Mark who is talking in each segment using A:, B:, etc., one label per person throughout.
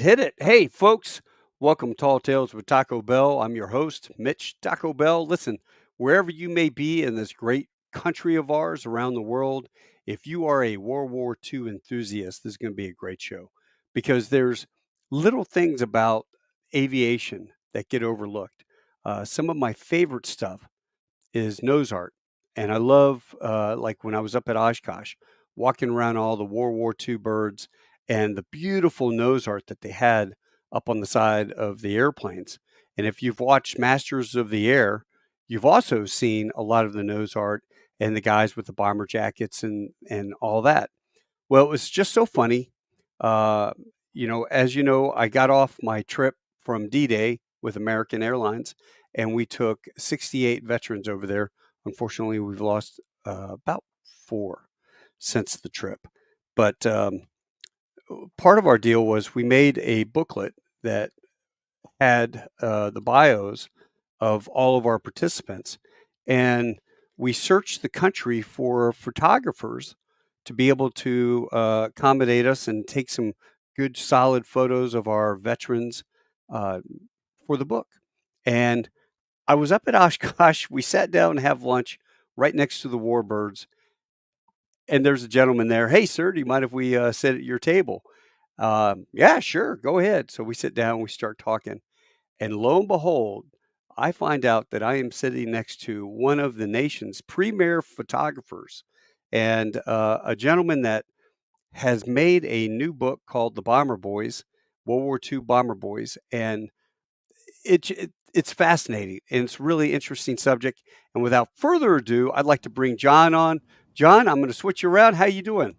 A: And hit it. Hey, folks, welcome to Tall Tales with Taco Bell. I'm your host, Mitch Taco Bell. Listen, wherever you may be in this great country of ours around the world, if you are a World War II enthusiast, this is going to be a great show because there's little things about aviation that get overlooked. Some of my favorite stuff is nose art. And I love, like when I was up at Oshkosh, walking around all the World War II birds and the beautiful nose art that they had up on the side of the airplanes. And if you've watched Masters of the Air, you've also seen a lot of the nose art and the guys with the bomber jackets and all that. Well, it was just so funny. Uh, as you know, I got off my trip from D-Day with American Airlines, and we took 68 veterans over there. Unfortunately, we've lost about 4 since the trip. But part of our deal was we made a booklet that had the bios of all of our participants, and we searched the country for photographers to be able to accommodate us and take some good, solid photos of our veterans uh, for the book. And I was up at Oshkosh. We sat down and have lunch right next to the warbirds, and there's a gentleman there. Hey, sir, do you mind if we sit at your table? Yeah, sure, go ahead. So we sit down, we start talking, and lo and behold, I find out that I am sitting next to one of the nation's premier photographers and a gentleman that has made a new book called The Bomber Boys, World War II Bomber Boys. And it's fascinating and it's a really interesting subject. And without further ado, I'd like to bring John on. John, I'm going to switch you around. How you doing?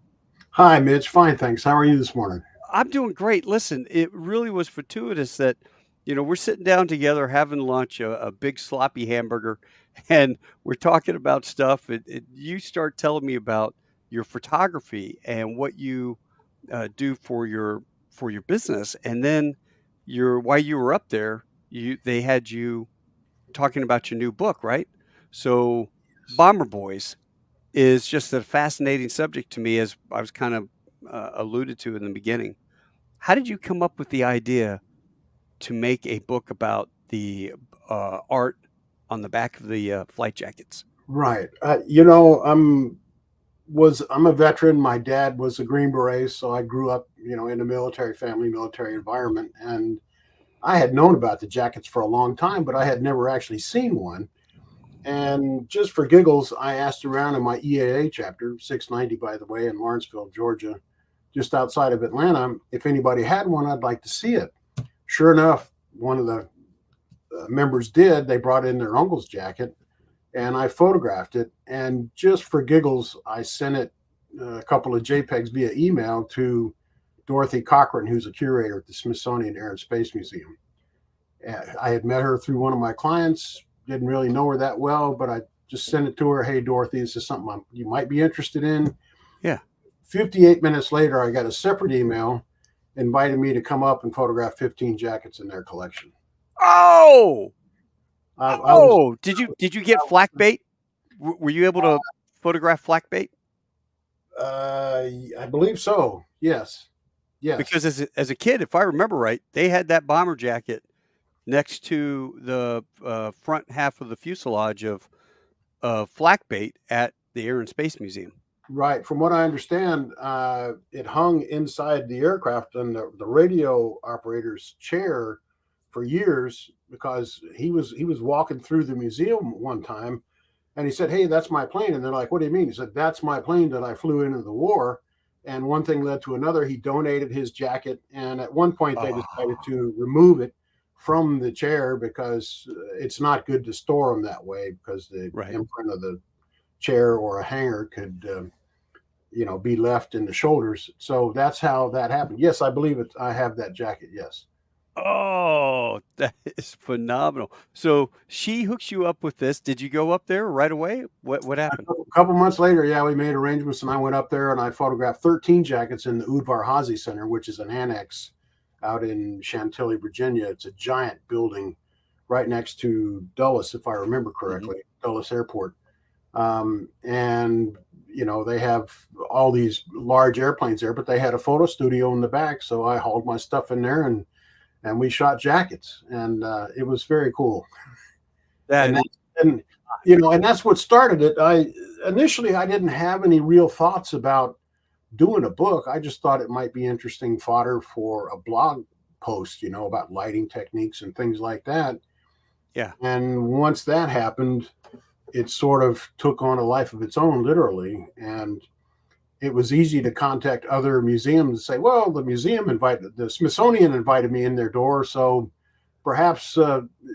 B: Hi, Mitch. Fine, thanks. How are you this morning?
A: I'm doing great. Listen, it really was fortuitous that, we're sitting down together having lunch, a big sloppy hamburger, and we're talking about stuff. You start telling me about your photography and what you do for your business, and then while you were up there, they had you talking about your new book, right? So, Bomber Boys is just a fascinating subject to me, as I was kind of alluded to in the beginning. How did you come up with the idea to make a book about the art on the back of the flight jackets?
B: Right. I'm a veteran. My dad was a Green Beret, so I grew up, in a military family, military environment, and I had known about the jackets for a long time, but I had never actually seen one. And just for giggles, I asked around in my EAA chapter, 690, by the way, in Lawrenceville, Georgia, just outside of Atlanta, if anybody had one, I'd like to see it. Sure enough, one of the members did. They brought in their uncle's jacket, and I photographed it. And just for giggles, I sent it a couple of JPEGs via email to Dorothy Cochran, who's a curator at the Smithsonian Air and Space Museum. I had met her through one of my clients, didn't really know her that well, but I just sent it to her. Hey, Dorothy, this is something you might be interested in.
A: Yeah.
B: 58 minutes later, I got a separate email inviting me to come up and photograph 15 jackets in their collection.
A: Oh,
B: I was
A: oh! Did you get flak bait? Were you able to photograph flak bait?
B: I believe so. Yes. Yes.
A: Because as a kid, if I remember right, they had that bomber jacket next to the front half of the fuselage of flak bait at the Air and Space Museum.
B: Right. From what I understand, it hung inside the aircraft on the radio operator's chair for years because he was walking through the museum one time and he said, "Hey, that's my plane." And they're like, "What do you mean?" He said, "That's my plane that I flew into the war." And one thing led to another. He donated his jacket, and at one point they decided
A: Oh,
B: to remove it from the chair because it's not good to store them that way because the
A: right.
B: imprint of the chair or a hanger could be left in the shoulders. So that's how that happened. Yes, I believe it. I have that jacket. Yes.
A: Oh, that is phenomenal. So she hooks you up with this. Did you go up there right away? What happened?
B: A couple months later, yeah, we made arrangements and I went up there and I photographed 13 jackets in the Udvar Hazy Center, which is an annex out in Chantilly, Virginia. It's a giant building right next to Dulles, if I remember
A: Mhm.
B: correctly, Dulles Airport. And they have all these large airplanes there, but they had a photo studio in the back. So I hauled my stuff in there and we shot jackets, and it was very cool.
A: That
B: And
A: is,
B: and and that's what started it. Initially I didn't have any real thoughts about doing a book. I just thought it might be interesting fodder for a blog post, about lighting techniques and things like that.
A: yeah.
B: And once that happened, it sort of took on a life of its own, literally. And it was easy to contact other museums and say, well, the Smithsonian invited me in their door, so perhaps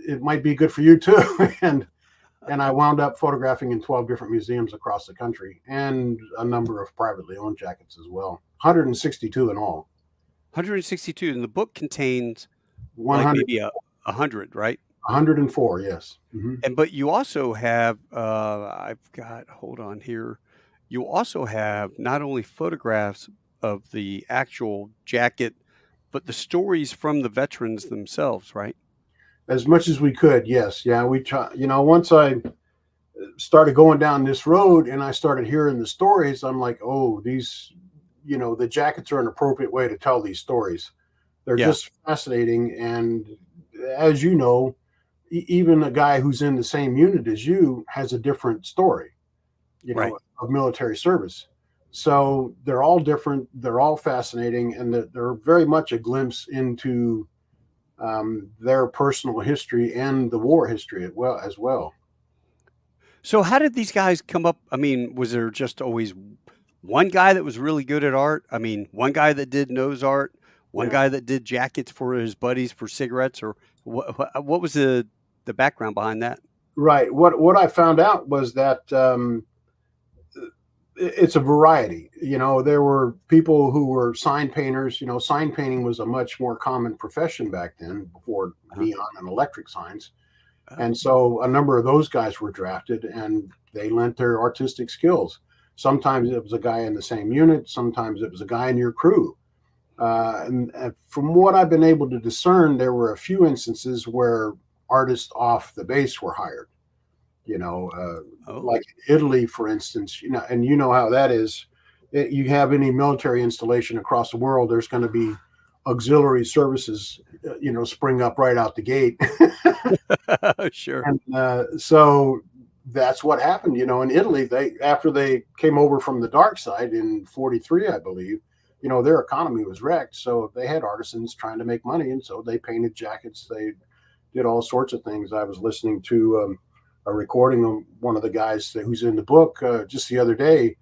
B: it might be good for you too. and I wound up photographing in 12 different museums across the country, and a number of privately owned jackets as well. 162 in all.
A: 162, and the book contains like
B: 100,
A: maybe 100, right?
B: 104, yes. Mm-hmm.
A: But you also have, hold on here. You also have not only photographs of the actual jacket, but the stories from the veterans themselves, right?
B: As much as we could, yes. Yeah, we try. Once I started going down this road and I started hearing the stories, I'm like, oh, these, the jackets are an appropriate way to tell these stories. They're just fascinating. And as you know, even a guy who's in the same unit as you has a different story,
A: Right.
B: of military service. So they're all different. They're all fascinating, and they're very much a glimpse into their personal history and the war history as well.
A: So how did these guys come up? I mean, was there just always one guy that was really good at art? I mean, one guy that did nose art, one
B: Yeah.
A: guy that did jackets for his buddies for cigarettes, or what was the background behind that?
B: Right. What I found out was that it's a variety. There were people who were sign painters. Sign painting was a much more common profession back then, before neon and electric signs. And so a number of those guys were drafted, and they lent their artistic skills. Sometimes it was a guy in the same unit. Sometimes it was a guy in your crew. And from what I've been able to discern, there were a few instances where artists off the base were hired. Like in Italy, for instance, and you know how that is. You have any military installation across the world, there's going to be auxiliary services, spring up right out the gate.
A: Sure.
B: And so that's what happened. In Italy, after they came over from the dark side in 43, I believe, their economy was wrecked. So they had artisans trying to make money. And so they painted jackets. They did all sorts of things. I was listening to a recording of one of the guys who's in the book just the other day.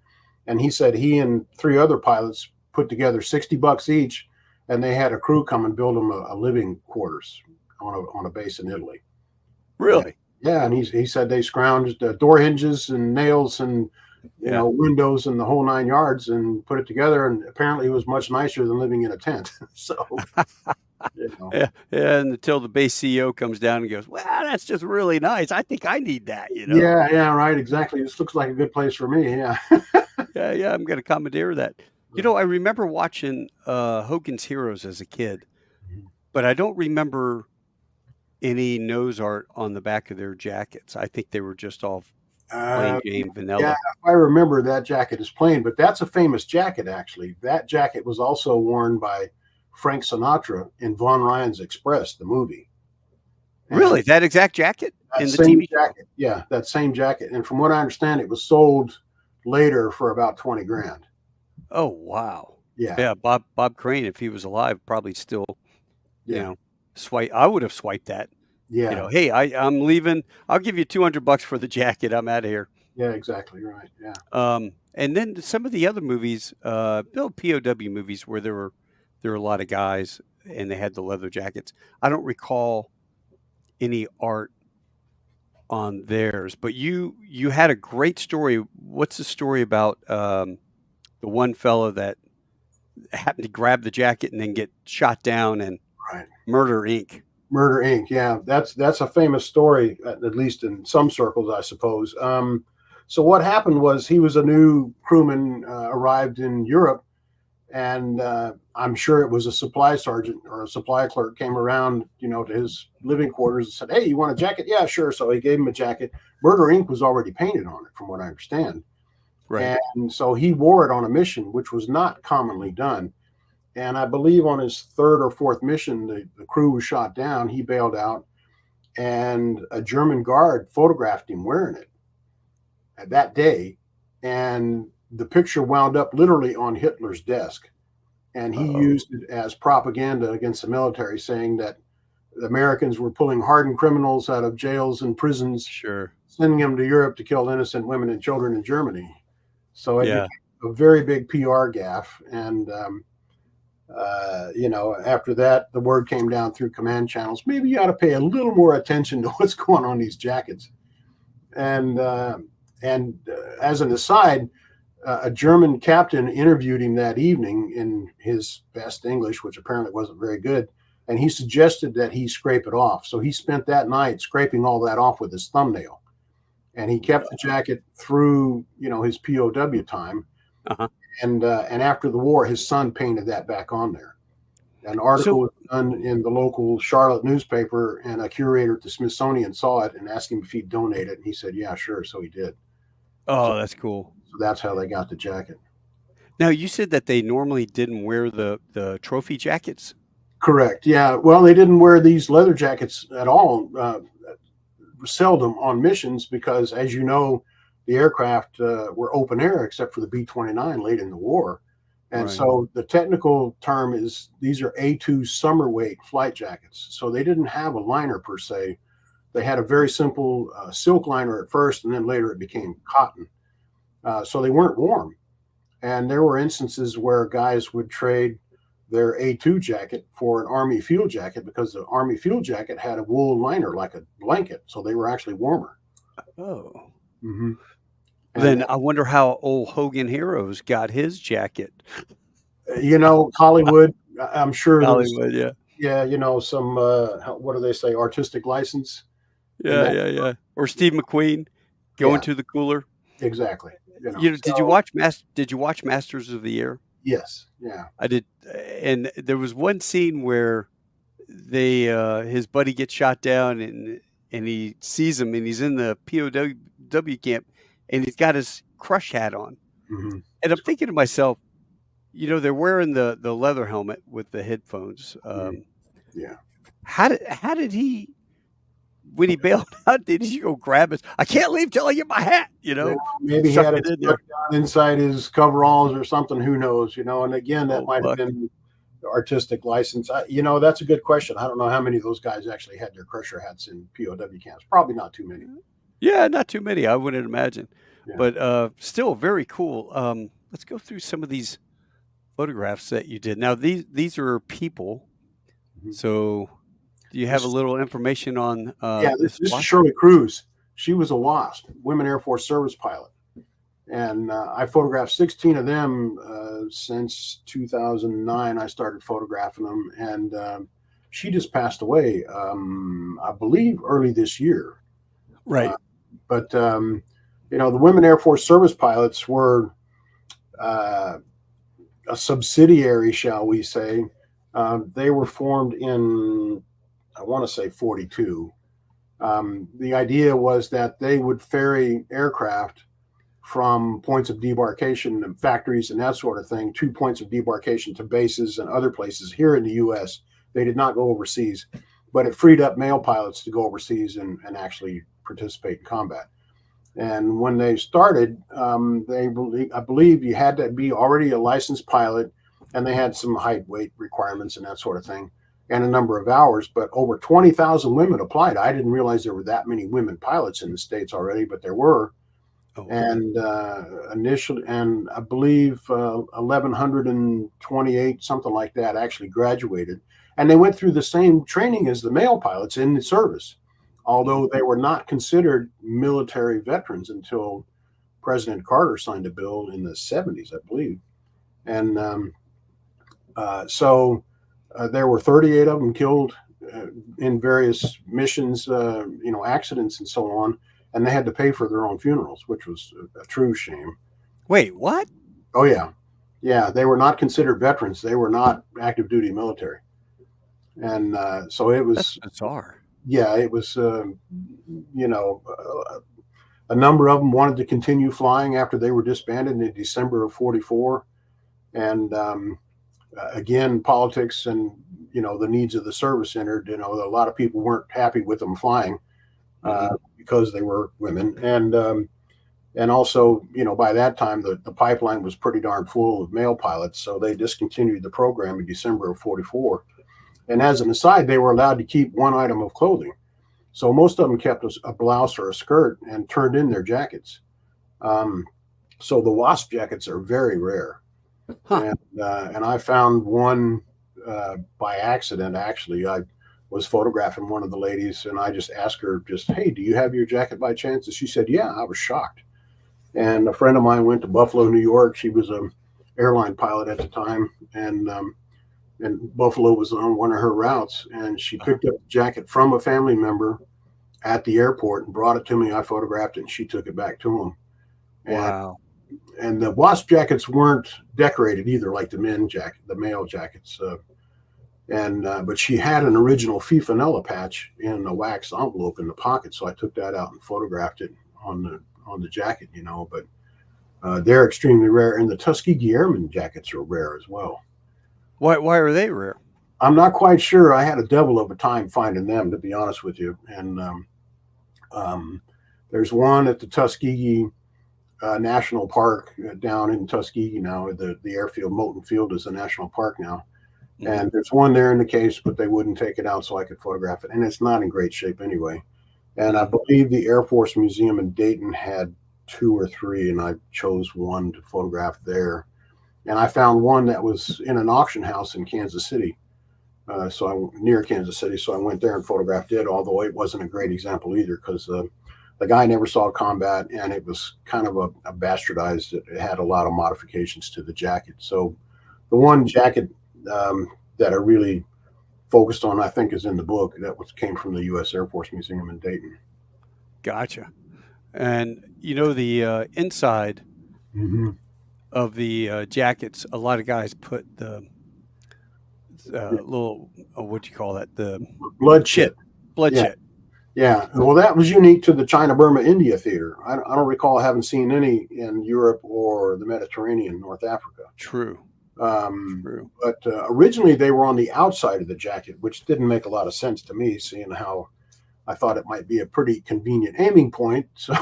B: And he said he and 3 other pilots put together $60 each, and they had a crew come and build them a living quarters on a base in Italy.
A: Really?
B: Yeah, and he said they scrounged door hinges and nails and windows and the whole 9 yards and put it together. And apparently, it was much nicer than living in a tent. So,
A: yeah, until the base CEO comes down and goes, "Well, that's just really nice. I think I need that."
B: Yeah, right, exactly. This looks like a good place for me. Yeah,
A: yeah. I'm going to commandeer that. I remember watching Hogan's Heroes as a kid, but I don't remember any nose art on the back of their jackets. I think they were just all plain Jane vanilla.
B: Yeah, I remember that jacket is plain, but that's a famous jacket, actually. That jacket was also worn by Frank Sinatra in Von Ryan's Express, the movie.
A: And really? That exact jacket
B: in the TV jacket? Yeah, that same jacket. And from what I understand, it was sold later for about 20 grand.
A: Oh, wow.
B: Yeah.
A: Bob Crane, if he was alive, probably still, swipe. I would have swiped that.
B: Yeah.
A: Hey, I'm leaving. I'll give you $200 for the jacket. I'm out of here.
B: Yeah, exactly. Right. Yeah.
A: And then some of the other movies, POW movies, where there were a lot of guys and they had the leather jackets. I don't recall any art on theirs, but you had a great story. What's the story about the one fellow that happened to grab the jacket and then get shot down and Murder Inc.
B: Murder Inc. Yeah, that's a famous story, at least in some circles, I suppose. So what happened was he was a new crewman, arrived in Europe, and I'm sure it was a supply sergeant or a supply clerk came around, to his living quarters and said, "Hey, you want a jacket?" "Yeah, sure." So he gave him a jacket. Murder Inc. was already painted on it, from what I understand.
A: Right.
B: And so he wore it on a mission, which was not commonly done. And I believe on his third or fourth mission, the crew was shot down. He bailed out, and a German guard photographed him wearing it that day. And the picture wound up literally on Hitler's desk. And he
A: Oh,
B: used it as propaganda against the military, saying that the Americans were pulling hardened criminals out of jails and prisons,
A: sure.
B: sending them to Europe to kill innocent women and children in Germany. So it
A: Yeah.
B: became a very big PR gaffe. And, after that, the word came down through command channels. Maybe you ought to pay a little more attention to what's going on in these jackets. And as an aside, a German captain interviewed him that evening in his best English, which apparently wasn't very good. And he suggested that he scrape it off. So he spent that night scraping all that off with his thumbnail. And he kept the jacket through, his POW time.
A: Uh-huh.
B: And after the war, his son painted that back on there. An article
A: So,
B: was done in the local Charlotte newspaper, and a curator at the Smithsonian saw it and asked him if he'd donate it. And he said, yeah, sure. So he did. So,
A: oh, that's cool.
B: so that's how they got the jacket.
A: Now, you said that they normally didn't wear the trophy jackets?
B: Correct. Yeah. Well, they didn't wear these leather jackets at all, seldom on missions, because, as you know, the aircraft were open air except for the B-29 late in the war. And
A: Right.
B: so the technical term is these are A2 summer weight flight jackets. So they didn't have a liner per se. They had a very simple silk liner at first, and then later it became cotton. So they weren't warm. And there were instances where guys would trade their A2 jacket for an Army field jacket, because the Army field jacket had a wool liner like a blanket. So they were actually warmer.
A: Oh.
B: Mm-hmm. And,
A: Then I wonder how old Hogan Heroes got his jacket.
B: Hollywood, I'm sure there's,
A: Hollywood, yeah.
B: yeah, some, what do they say, artistic license in
A: Yeah,
B: that.
A: yeah, yeah. Or Steve McQueen going
B: Yeah,
A: to the cooler.
B: exactly.
A: Did you
B: So
A: watch Masters of the Air?
B: yes, yeah.
A: I did, and there was one scene where his buddy gets shot down, and he sees him, and he's in the POW camp, and he's got his crush hat on.
B: Mm-hmm.
A: And I'm thinking to myself, they're wearing the leather helmet with the headphones.
B: Yeah.
A: How did he, when he bailed out, did he go grab his? I can't leave till I get my hat.
B: Well, maybe he
A: Stuck
B: had
A: it
B: it
A: in
B: stuck
A: there.
B: down inside his coveralls or something. Who knows? And again, that
A: Oh
B: might have
A: fuck.
B: been artistic license. That's a good question. I don't know how many of those guys actually had their crusher hats in POW camps. Probably not too many.
A: Yeah, not too many. I wouldn't imagine,
B: Yeah.
A: but still very cool. Let's go through some of these photographs that you did. Now these are people.
B: Mhm.
A: So do you have a
B: This,
A: little information on
B: yeah,
A: this
B: this is
A: WASP?
B: Shirley Cruz. She was a WASP, Women Air Force Service Pilot. And I photographed 16 of them since 2009. I started photographing them. And she just passed away, I believe, early this year.
A: Right.
B: But the Women Air Force Service Pilots were a subsidiary, shall we say. They were formed in, I want to say, 42. The idea was that they would ferry aircraft from points of debarkation and factories and that sort of thing to points of debarkation to bases and other places here in the U.S. They did not go overseas, but it freed up male pilots to go overseas and actually participate in combat. And when they started, I believe you had to be already a licensed pilot, and they had some height, weight requirements and that sort of thing, and a number of hours. But over 20,000 women applied. I didn't realize there were that many women pilots in the States already, but there were.
A: Oh,
B: And initially, and I believe 1,128, something like that, actually graduated. And they went through the same training as the male pilots in the service, although they were not considered military veterans until President Carter signed a bill in the 70s, I believe. And so there were 38 of them killed in various missions, accidents and so on. And they had to pay for their own funerals, which was a true shame.
A: wait, what?
B: Oh, yeah. Yeah, they were not considered veterans. They were not active duty military. And so it
A: That's
B: was,
A: bizarre.
B: yeah, it was, A number of them wanted to continue flying after they were disbanded in December of '44, and again, politics and the needs of the service entered. A lot of people weren't happy with them flying because they were women, and also, by that time the pipeline was pretty darn full of male pilots, so they discontinued the program in December of '44. And as an aside, they were allowed to keep one item of clothing. So most of them kept a blouse or a skirt and turned in their jackets. So the wasp jackets are very rare.
A: Huh.
B: And I found one by accident. Actually, I was photographing one of the ladies, and I just asked her, hey, do you have your jacket by chance? And she said, yeah. I was shocked. And a friend of mine went to Buffalo, New York. She was an airline pilot at the time, and Buffalo was on one of her routes, and she picked up the jacket from a family member at the airport and brought it to me. I photographed it, and she took it back to him.
A: Wow.
B: And the wasp jackets weren't decorated either, like the male jackets. But she had an original Fifanella patch in a wax envelope in the pocket, so I took that out and photographed it on the jacket. But they're extremely rare, and the Tuskegee Airmen jackets are rare as well.
A: Why are they rare?
B: I'm not quite sure. I had a devil of a time finding them, to be honest with you. And there's one at the Tuskegee National Park down in Tuskegee now. The airfield, Moulton Field, is a national park now. Mm-hmm. And there's one there in the case, but they wouldn't take it out so I could photograph it. And it's not in great shape anyway. And I believe the Air Force Museum in Dayton had 2 or 3, and I chose one to photograph there. And I found one that was in an auction house in Kansas City. Near Kansas City. So I went there and photographed it, although it wasn't a great example either, because the guy never saw combat, and it was kind of a bastardized. It had a lot of modifications to the jacket. So the one jacket that I really focused on, I think, is in the book. That came from the U.S. Air Force Museum in Dayton.
A: Gotcha. And the inside of the jackets, a lot of guys put the little, what do you call that? The
B: blood chit. Yeah. Well, that was unique to the China, Burma, India theater. I don't recall having seen any in Europe or the Mediterranean, North Africa.
A: True.
B: True. But originally they were on the outside of the jacket, which didn't make a lot of sense to me, seeing how I thought it might be a pretty convenient aiming point. So,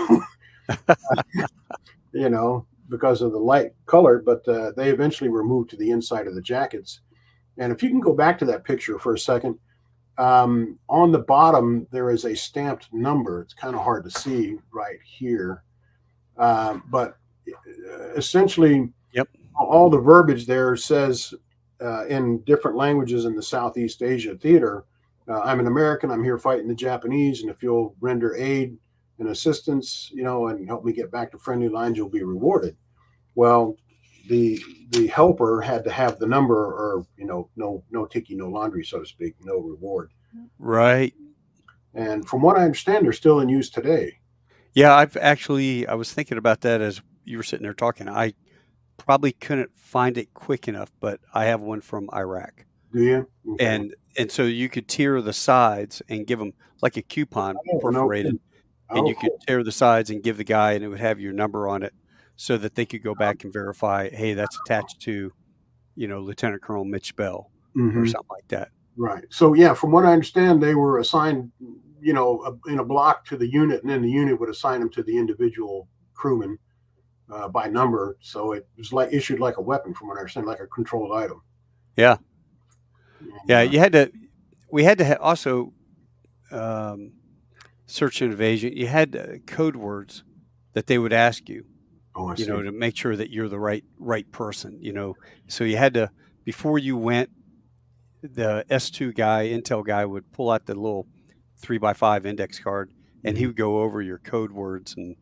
B: because of the light color, but they eventually were moved to the inside of the jackets. And if you can go back to that picture for a second, on the bottom, there is a stamped number. It's kind of hard to see right here. But essentially, all the verbiage there says in different languages in the Southeast Asia theater, I'm an American, I'm here fighting the Japanese, and if you'll render aid and assistance, and help me get back to friendly lines, you'll be rewarded. Well, the helper had to have the number, or no tiki, no laundry, so to speak, no reward.
A: Right.
B: And from what I understand, they're still in use today.
A: Yeah, I was thinking about that as you were sitting there talking. I probably couldn't find it quick enough, but I have one from Iraq.
B: Do you?
A: Okay. And so you could tear the sides and give them like a coupon perforated, and you could tear the sides and give the guy, and it would have your number on it, so that they could go back and verify, hey, that's attached to, Lieutenant Colonel Mitch Bell or something like that.
B: Right. So, yeah, from what I understand, they were assigned, in a block to the unit, and then the unit would assign them to the individual crewman by number. So it was issued like a weapon, from what I understand, like a controlled item.
A: Yeah. Yeah. We had to also search and evasion. You had code words that they would ask you. To make sure that you're the right person, So you had to, before you went, the S2 guy, Intel guy, would pull out the little 3x5 index card, and he would go over your code words, and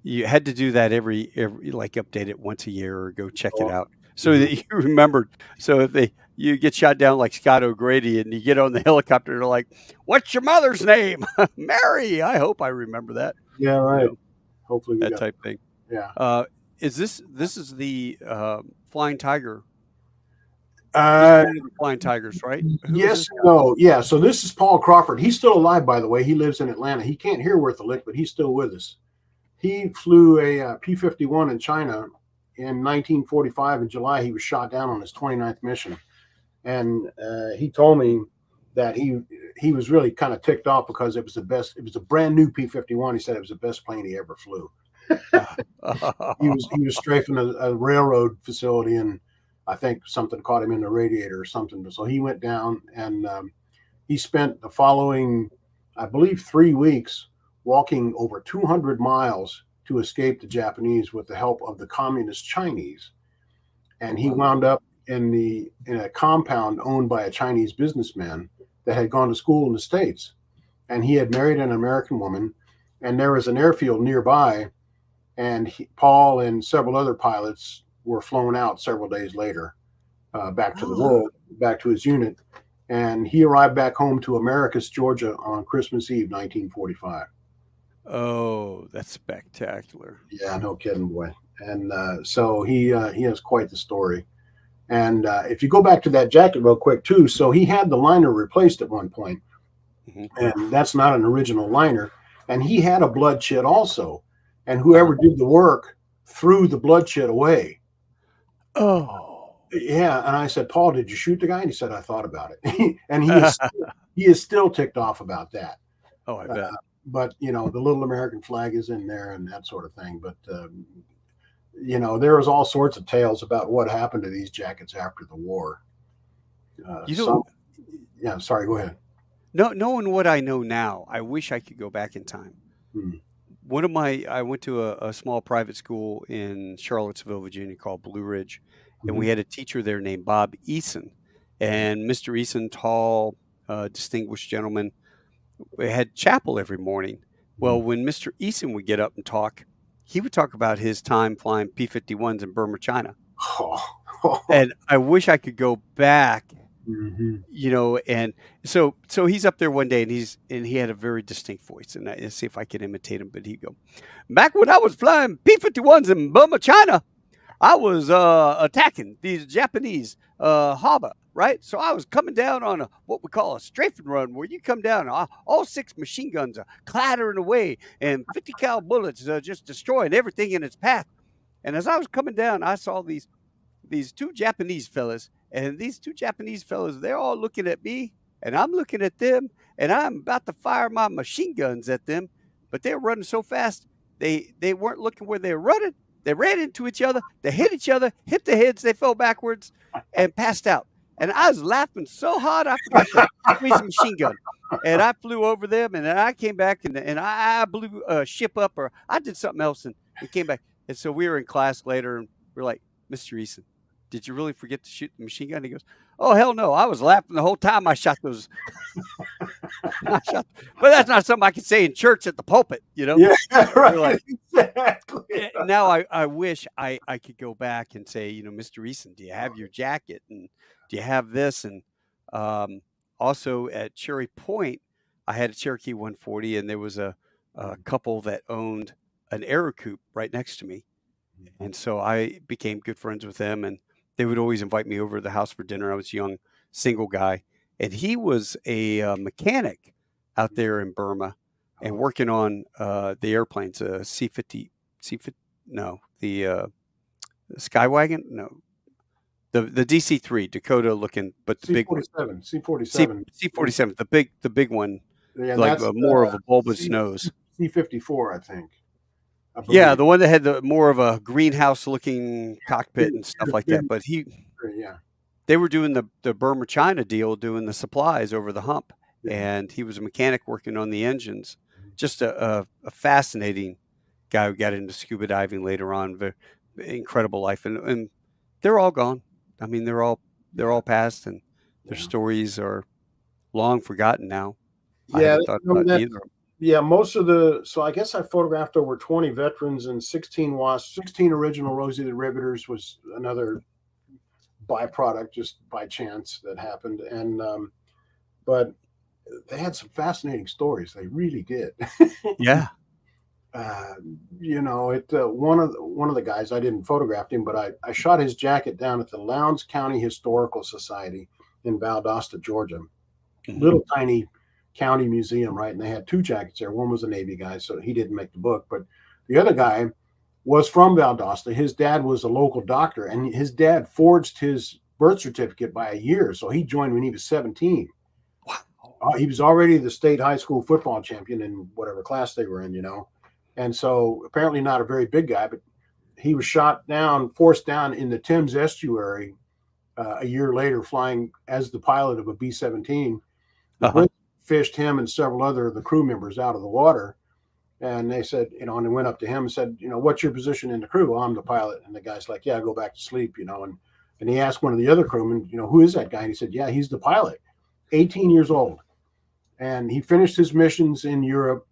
A: you had to do that every like update it once a year or go check it out, so that you remembered. So if you get shot down like Scott O'Grady, and you get on the helicopter, they're like, "What's your mother's name?" Mary. I hope I remember that.
B: Yeah, right. Hopefully
A: that type thing.
B: Yeah.
A: Is this is the Flying Tiger? Flying Tigers, right?
B: Yes. No. Yeah. So this is Paul Crawford. He's still alive, by the way. He lives in Atlanta. He can't hear worth a lick, but he's still with us. he flew a P-51 in China in 1945. In July, he was shot down on his 29th mission, and he told me that he was really kind of ticked off because it was the best. It was a brand new P-51. He said it was the best plane he ever flew. He was strafing a railroad facility, and I think something caught him in the radiator or something. So he went down, and he spent the following, I believe, 3 weeks walking over 200 miles to escape the Japanese with the help of the communist Chinese. And he wound up in a compound owned by a Chinese businessman that had gone to school in the States. And he had married an American woman, and there was an airfield nearby, and Paul and several other pilots were flown out several days later back to the world, back to his unit. And he arrived back home to Americus, Georgia on Christmas Eve, 1945.
A: Oh, that's spectacular.
B: Yeah, no kidding, boy. And so he has quite the story. And if you go back to that jacket real quick, too, so he had the liner replaced at one point, and that's not an original liner. And he had a blood chit also. And whoever did the work threw the blood chit away.
A: Oh.
B: Yeah. And I said, Paul, did you shoot the guy? And he said, I thought about it. And he is still ticked off about that.
A: Oh, I bet.
B: But, the little American flag is in there and that sort of thing. But, there was all sorts of tales about what happened to these jackets after the war. Yeah, sorry, go ahead.
A: No, knowing what I know now, I wish I could go back in time. I went to a small private school in Charlottesville, Virginia called Blue Ridge, and we had a teacher there named Bob Eason. And Mr. Eason, tall, distinguished gentleman, we had chapel every morning. Well, when Mr. Eason would get up and talk, he would talk about his time flying P-51s in Burma, China. And I wish I could go back, and so he's up there one day, and he had a very distinct voice, and I see if I can imitate him, but he'd go, back when I was flying P-51s in Burma, China, I was attacking these Japanese harbor, right? So I was coming down on what we call a strafing run, where you come down, all 6 machine guns are clattering away, and 50 cal bullets are just destroying everything in its path. And as I was coming down, I saw these 2 Japanese fellas, and these 2 Japanese fellas, they're all looking at me, and I'm looking at them, and I'm about to fire my machine guns at them, but they're running so fast, they weren't looking where they were running. They ran into each other, they hit each other, hit their heads, they fell backwards and passed out. And I was laughing so hard, I forgot to squeeze a machine gun. And I flew over them, and then I came back, and I blew a ship up, or I did something else, and we came back. And so we were in class later, and we're like, Mr. Eason, did you really forget to shoot the machine gun? He goes, oh, hell no. I was laughing the whole time I shot those. But that's not something I can say in church at the pulpit,
B: Yeah, right.
A: Like,
B: Exactly.
A: Now I wish I could go back and say, Mr. Eason, do you have your jacket? And do you have this? And also at Cherry Point, I had a Cherokee 140, and there was a couple that owned an Aerocoup right next to me. And so I became good friends with them, and they would always invite me over to the house for dinner. I was a young single guy, and he was a mechanic out there in Burma and working on the airplanes, C-50, no, the Skywagon, no, the DC-3, Dakota looking, but the big one.
B: C-47.
A: C-47, the big one,
B: Yeah,
A: like
B: that's
A: more of a bulbous nose.
B: C-54, I think.
A: Yeah, the one that had the more of a greenhouse-looking cockpit and stuff like that. But they were doing the Burma China deal, doing the supplies over the hump, and he was a mechanic working on the engines. Just a fascinating guy who got into scuba diving later on. Very incredible life, and they're all gone. I mean, they're all past, and their stories are long forgotten now. I haven't thought about either.
B: Yeah, so I guess I photographed over 20 veterans and 16 WASPs, 16 original rose-headed riveters was another byproduct, just by chance, that happened. And but they had some fascinating stories. They really did.
A: Yeah.
B: One of the guys, I didn't photograph him, but I shot his jacket down at the Lowndes County Historical Society in Valdosta, Georgia. Little tiny county museum, right? And they had 2 jackets there. One was a Navy guy, so he didn't make the book, but The other guy was from Valdosta. His dad was a local doctor, and his dad forged his birth certificate by a year. So he joined when he was 17.
A: Wow.
B: He was already the state high school football champion in whatever class they were in, you know. And so apparently not a very big guy, but he was shot down, forced down in the Thames estuary a year later, flying as the pilot of a B-17. The
A: Uh-huh.
B: Brits fished him and several other of the crew members out of the water. And they said, you know, and they went up to him and said, you know, what's your position in the crew? Well, I'm the pilot. And the guy's like, yeah, go back to sleep, you know. And he asked one of the other crewmen, you know, who is that guy? And he said, yeah, he's the pilot, 18 years old. And he finished his missions in Europe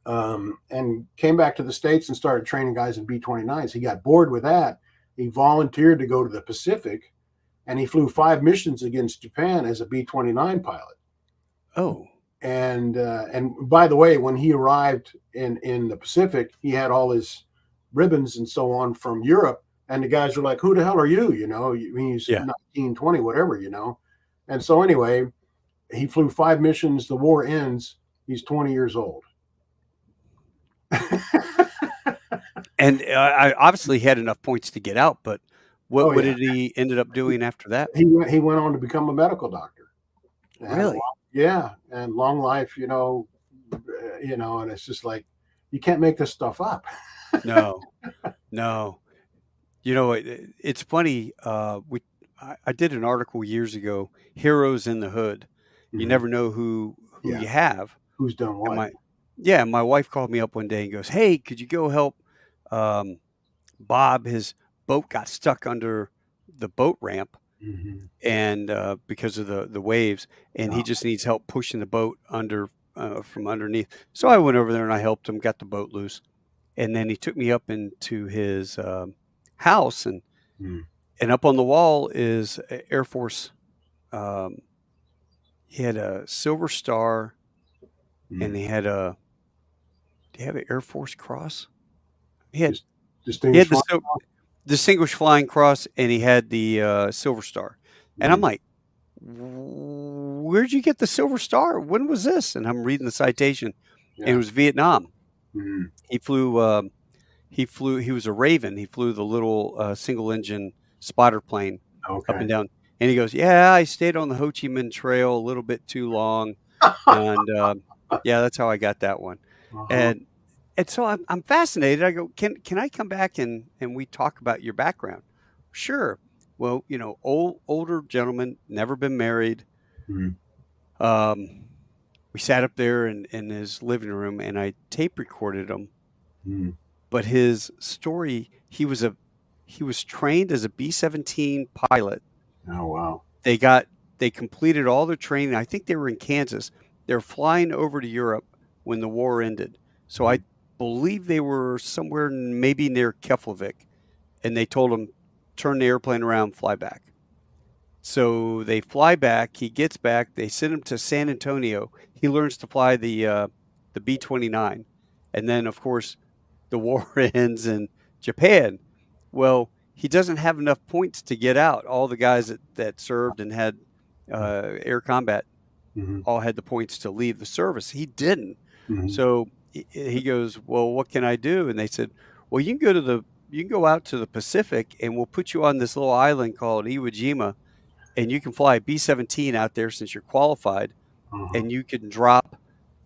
B: and came back to the States and started training guys in B-29s. He got bored with that. He volunteered to go to the Pacific, and he flew 5 missions against Japan as a B-29 pilot.
A: Oh.
B: And by the way, when he arrived in the Pacific, he had all his ribbons and so on from Europe. And the guys were like, who the hell are you? You know, I mean, he's
A: Yeah.
B: 19, 20, whatever, you know. And so anyway, he flew 5 missions. The war ends. He's 20 years old.
A: And I obviously had enough points to get out, but what
B: Yeah.
A: did he ended up doing after that?
B: He went on to become a medical doctor.
A: Really?
B: Yeah, and long life, you know, and it's just like you can't make this stuff up.
A: No, no. You know, it's funny. I did an article years ago, "Heroes in the Hood." You
B: Mhm.
A: never know who
B: Yeah.
A: you have.
B: Who's done
A: And
B: what?
A: my wife called me up one day and goes, "Hey, could you go help um, Bob? His boat got stuck under the boat ramp,
B: Mhm.
A: and because of the waves, and he
B: Oh.
A: just needs help pushing the boat under from underneath." So I went over there and I helped him, got the boat loose, and then he took me up into his house,
B: Mm.
A: and up on the wall is Air Force. Um, he had a Silver Star, and
B: Mm.
A: he had a. Do you have an Air Force Cross? He had
B: Just
A: he had
B: distinguished
A: the
B: flying.
A: Distinguished Flying Cross, and he had the Silver Star, and I'm
B: Mm.
A: like, "Where'd you get the Silver Star? When was this?" And I'm reading the citation, and it
B: Yeah.
A: was Vietnam.
B: Mm.
A: He flew. He flew. He was a Raven. He flew the little single engine spotter plane up
B: Okay.
A: and down. And he goes, "Yeah, I stayed on the Ho Chi Minh Trail a little bit too long, and yeah, that's how I got that one."
B: Uh-huh.
A: And so I'm fascinated. I go, "Can I come back and we talk about your background?" Sure. Well, you know, older gentleman, never been married.
B: Mm.
A: Um, we sat up there in his living room, and I tape recorded him.
B: Mm.
A: But his story, he was trained as a B-17 pilot.
B: Oh, wow.
A: They completed all their training. I think they were in Kansas. They were flying over to Europe when the war ended. So I
B: Mhm.
A: believe they were somewhere maybe near Keflavik, and they told him, turn the airplane around, fly back. So they fly back. He gets back. They send him to San Antonio. He learns to fly the B-29, and then of course the war ends in Japan. Well, he doesn't have enough points to get out. All the guys that served and had air combat
B: Mhm.
A: all had the points to leave the service. He didn't.
B: Mhm.
A: So he goes, "Well, what can I do?" And they said, "Well, you can go out to the Pacific, and we'll put you on this little island called Iwo Jima, and you can fly a B-17 out there since you're qualified,
B: Uh-huh.
A: and you can drop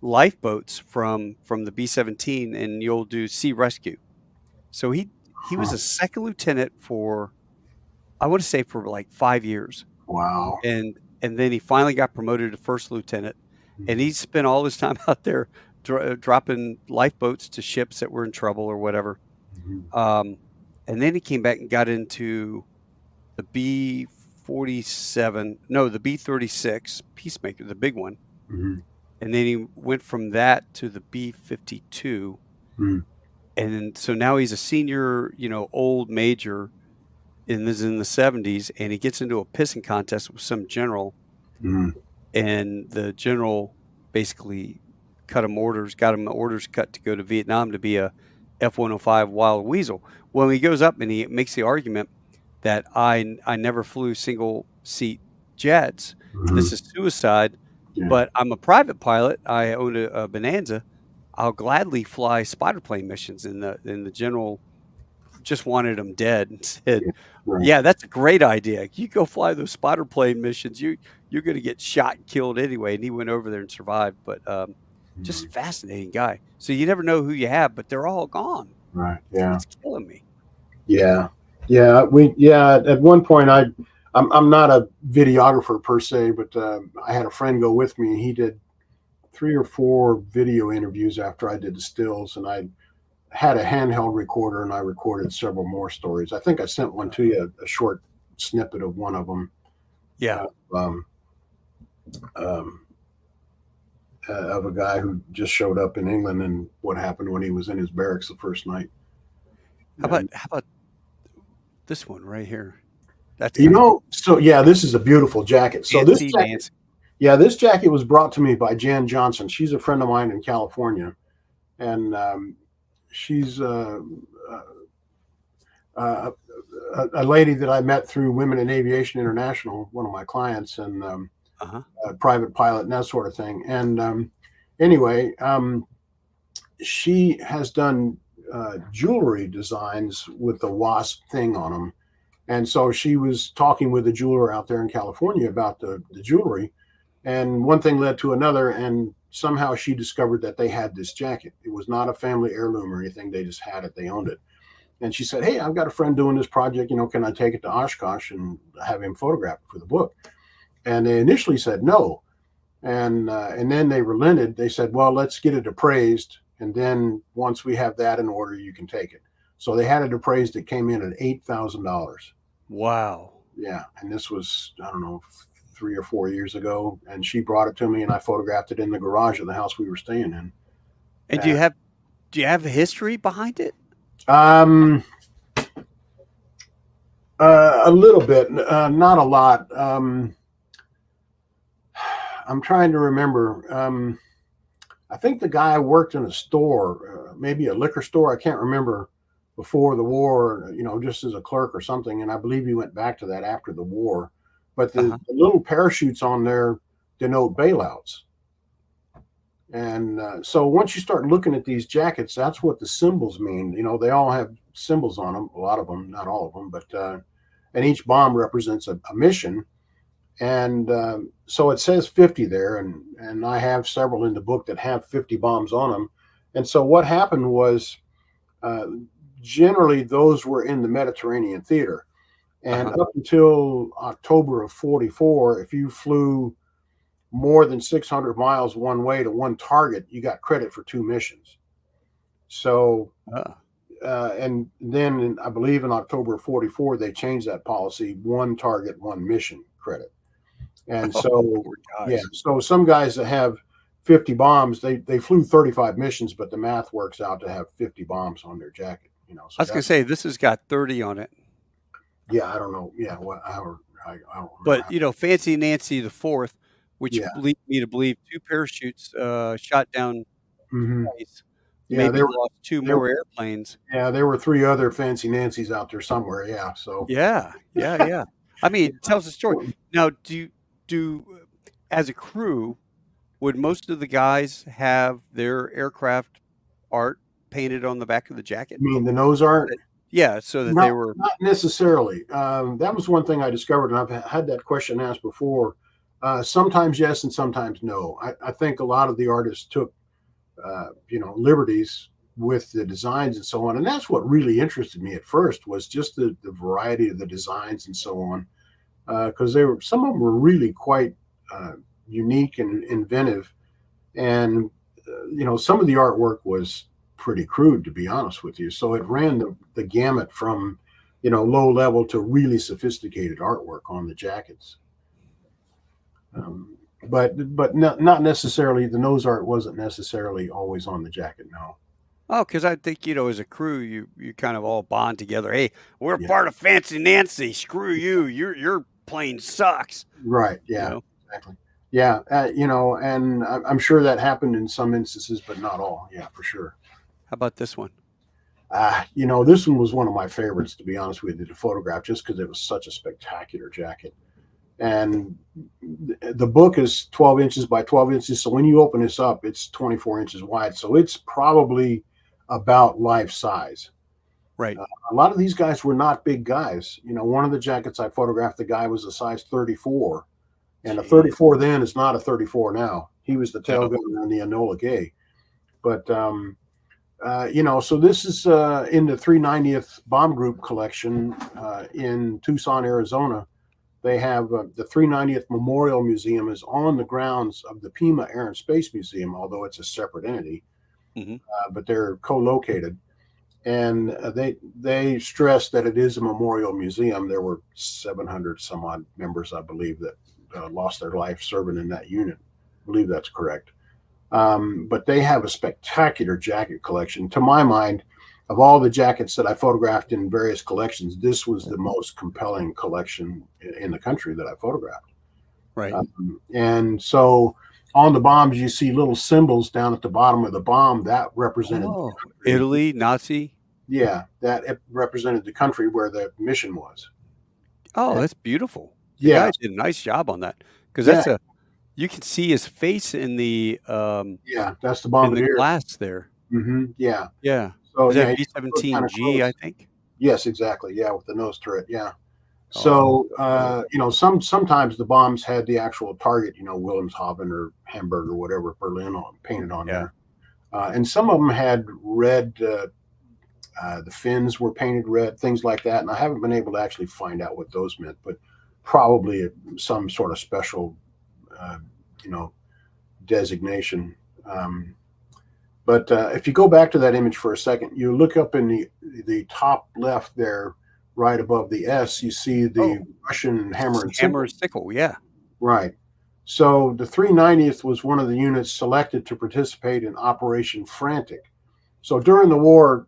A: lifeboats from the B-17, and you'll do sea rescue." So he was
B: Huh.
A: a second lieutenant for, I want to say, for like 5 years,
B: Wow.
A: and then he finally got promoted to first lieutenant, and
B: Mhm.
A: he spent all his time out there dropping lifeboats to ships that were in trouble or whatever.
B: Mhm.
A: Um, and then he came back and got into the B-47, no, the B-36 Peacemaker, the big one,
B: Mhm.
A: and then he went from that to the B-52,
B: Mhm.
A: and then, so now he's a senior, you know, old major in the 70s, and he gets into a pissing contest with some general,
B: Mhm.
A: and the general basically got him orders cut to go to Vietnam to be a F-105 Wild Weasel. Well, he goes up and he makes the argument that I never flew single seat jets. This
B: Mhm.
A: is suicide,
B: Yeah.
A: but I'm a private pilot. I own a Bonanza, I'll gladly fly spider plane missions. And the general just wanted them dead and said,
B: Yeah, right,
A: "Yeah, that's a great idea. You go fly those spider plane missions. You're going to get shot and killed anyway." And he went over there and survived. But just
B: mm,
A: fascinating guy. So you never know who you have, but they're all gone.
B: right, yeah,
A: It's killing me.
B: yeah, yeah. At one point, I'm not a videographer per se, but I had a friend go with me, and he did 3 or 4 video interviews after I did the stills, and I had a handheld recorder and I recorded several more stories. I think I sent one to you, a short snippet of one of them.
A: Yeah.
B: Uh, um, um, of a guy who just showed up in England and what happened when he was in his barracks the first night. And
A: How about this one right here? That's kind of cool.
B: so yeah, this is a beautiful jacket. So this
A: Fancy
B: jacket,
A: Nancy.
B: yeah, this jacket was brought to me by Jan Johnson. She's a friend of mine in California, and she's uh, a lady that I met through Women in Aviation International, one of my clients, and
A: Uh-huh.
B: a private pilot and that sort of thing. And anyway, she has done jewelry designs with the wasp thing on them. And so she was talking with a jeweler out there in California about the jewelry. And one thing led to another. And somehow she discovered that they had this jacket. It was not a family heirloom or anything. They just had it. They owned it. And she said, "Hey, I've got a friend doing this project. Can I take it to Oshkosh and have him photograph it for the book?" And they initially said no. And then they relented. They said, "Well, let's get it appraised. And then once we have that in order, you can take it." So they had it appraised. It came in at $8,000.
A: Wow.
B: Yeah. And this was, I don't know, 3 or 4 years ago. And she brought it to me and I photographed it in the garage of the house we were staying in.
A: And
B: And,
A: do you have a history behind it?
B: um, a little bit, not a lot. I'm trying to remember. I think the guy worked in a store, maybe a liquor store. I can't remember, before the war, just as a clerk or something. And I believe he went back to that after the war. But
A: Uh-huh.
B: the little parachutes on there denote bailouts. And so once you start looking at these jackets, that's what the symbols mean. They all have symbols on them, a lot of them, not all of them, but and each bomb represents a mission. And so it says 50 there, and I have several in the book that have 50 bombs on them. And so what happened was, uh, generally those were in the Mediterranean theater. And
A: Uh-huh.
B: up until October of 44, if you flew more than 600 miles one way to one target, you got credit for 2 missions. So,
A: Uh,
B: and then I believe in October of 44, they changed that policy: one target, 1 mission credit. And
A: oh,
B: so,
A: poor
B: yeah,
A: guys.
B: so some guys that have 50 bombs, they flew 35 missions, but the math works out to have 50 bombs on their jacket.
A: I
B: So
A: was gonna
B: that's,
A: say this has got 30 on it.
B: yeah, I don't know. Yeah, what, I don't remember
A: But,
B: how.
A: Fancy Nancy the 4th, which
B: Yeah.
A: leads me to believe 2 parachutes, shot down
B: Hmm.
A: twice,
B: Yeah,
A: maybe lost 2
B: there,
A: more airplanes.
B: yeah, there were 3 other Fancy Nancy's out there somewhere. Yeah. So,
A: Yeah, yeah, yeah. I mean,
B: yeah.
A: it tells a story. Now, as a crew, would most of the guys have their aircraft art painted on the back of the jacket?
B: I mean, the nose art,
A: That Yeah, so that
B: not
A: they were
B: not necessarily. That was one thing I discovered, and I've had that question asked before. Sometimes yes, and sometimes no. I think a lot of the artists took liberties with the designs and so on, and that's what really interested me at first, was just the variety of the designs and so on, because some of them were really quite uh, unique and inventive. And some of the artwork was pretty crude, to be honest with you. So it ran the gamut from low level to really sophisticated artwork on the jackets. um, but not necessarily, the nose art wasn't necessarily always on the jacket. No.
A: Oh, because I think, as a crew, you kind of all bond together. Hey, we're
B: Yeah.
A: part of Fancy Nancy. Screw you. Your plane sucks.
B: Right.
A: You
B: Yeah.
A: know.
B: Exactly. Yeah. And I'm sure that happened in some instances, but not all. Yeah, for sure.
A: How about this one?
B: This one was one of my favorites, to be honest with you, to photograph, just because it was such a spectacular jacket. And the book is 12 inches by 12 inches. So when you open this up, it's 24 inches wide. So it's probably about life size.
A: Right.
B: A lot of these guys were not big guys. One of the jackets I photographed, the guy was a size 34, and a
A: Jeez.
B: 34 then is not a 34 now. He was the tail
A: No.
B: gunner on the Enola Gay. But so this is in the 390th Bomb Group collection in Tucson, Arizona. They have the 390th Memorial Museum is on the grounds of the Pima Air and Space Museum, although it's a separate entity,
A: Hmm.
B: but they're co-located. And they stress that it is a memorial museum. There were 700 some odd members, I believe, that lost their life serving in that unit. I believe that's correct. But they have a spectacular jacket collection. To my mind, of all the jackets that I photographed in various collections, this was the most compelling collection in the country that I photographed.
A: Right.
B: And so on the bombs, you see little symbols down at the bottom of the bomb that represented the
A: Oh,
B: country.
A: Italy, Nazi.
B: Yeah, that it represented the country where the mission was.
A: Oh,
B: And
A: that's beautiful. The
B: yeah,
A: guy did a nice job on that because
B: yeah,
A: you can see his face
B: yeah. That's the
A: in the
B: bombardier.
A: glass there.
B: Yeah.
A: Yeah.
B: So
A: Is
B: yeah,
A: that
B: you look kind of
A: B-17G, I
B: close.
A: think?
B: Yes, exactly. Yeah, with the nose turret. Yeah.
A: Oh,
B: So
A: cool.
B: sometimes the bombs had the actual target, Wilhelmshaven or Hamburg or whatever, Berlin on painted on
A: Yeah.
B: there, and some of them had red. The fins were painted red, things like that. And I haven't been able to actually find out what those meant, but probably some sort of special, uh, you know, designation. Um, but if you go back to that image for a second, you look up in the top left there, right above the S, you see the
A: Oh,
B: Russian hammer and
A: hammer
B: sickle.
A: and sickle, yeah.
B: Right. So the 390th was one of the units selected to participate in Operation Frantic. So during the war,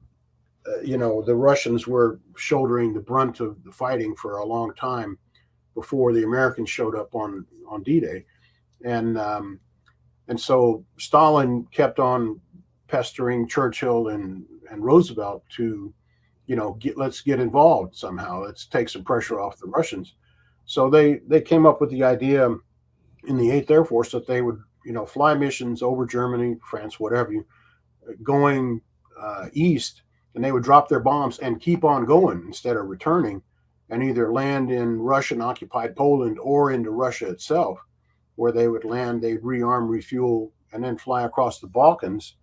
B: the Russians were shouldering the brunt of the fighting for a long time before the Americans showed up on D-Day, and so Stalin kept on pestering Churchill and Roosevelt to, let's get involved somehow. Let's take some pressure off the Russians. So they came up with the idea in the Eighth Air Force that they would, fly missions over Germany, France, whatever, going east, and they would drop their bombs and keep on going instead of returning, and either land in Russian occupied Poland or into Russia itself, where they would land, they'd rearm, refuel, and then fly across the Balkans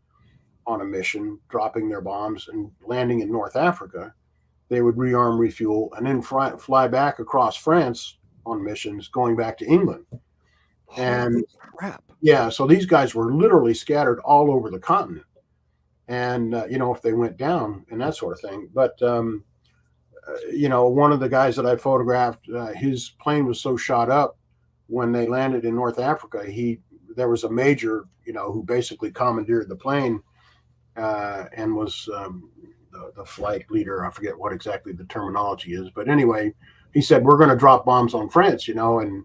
B: on a mission, dropping their bombs and landing in North Africa. They would rearm, refuel, and then fly back across France on missions, going back to England.
A: Holy
B: And
A: crap.
B: yeah, so these guys were literally scattered all over the continent. And if they went down and that sort of thing. But one of the guys that I photographed, his plane was so shot up when they landed in North Africa. There was a major, who basically commandeered the plane and was the flight leader. I forget what exactly the terminology is, but anyway, he said we're going to drop bombs on France, and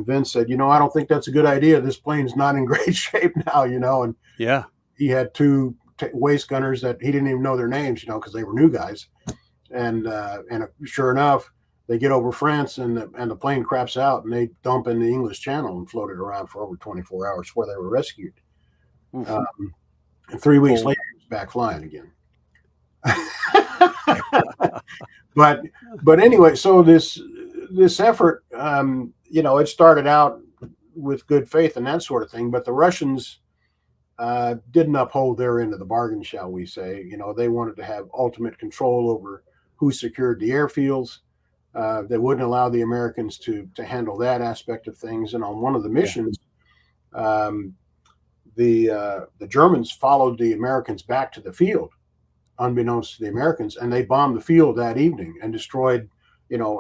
B: Vince said, I don't think that's a good idea. This plane's not in great shape now, and
A: Yeah.
B: he had two waist gunners that he didn't even know their names, because they were new guys. And sure enough, they get over France and the plane craps out and they dump in the English Channel and floated around for over 24 hours before they were rescued.
A: Oof.
B: And 3 weeks
A: Well,
B: later, he was back flying again. but anyway, so this effort, it started out with good faith and that sort of thing, but the Russians didn't uphold their end of the bargain, shall we say. They wanted to have ultimate control over who secured the airfields. They wouldn't allow the Americans to handle that aspect of things. And on one of the
A: yeah.
B: missions, um, the Germans followed the Americans back to the field, unbeknownst to the Americans, and they bombed the field that evening and destroyed,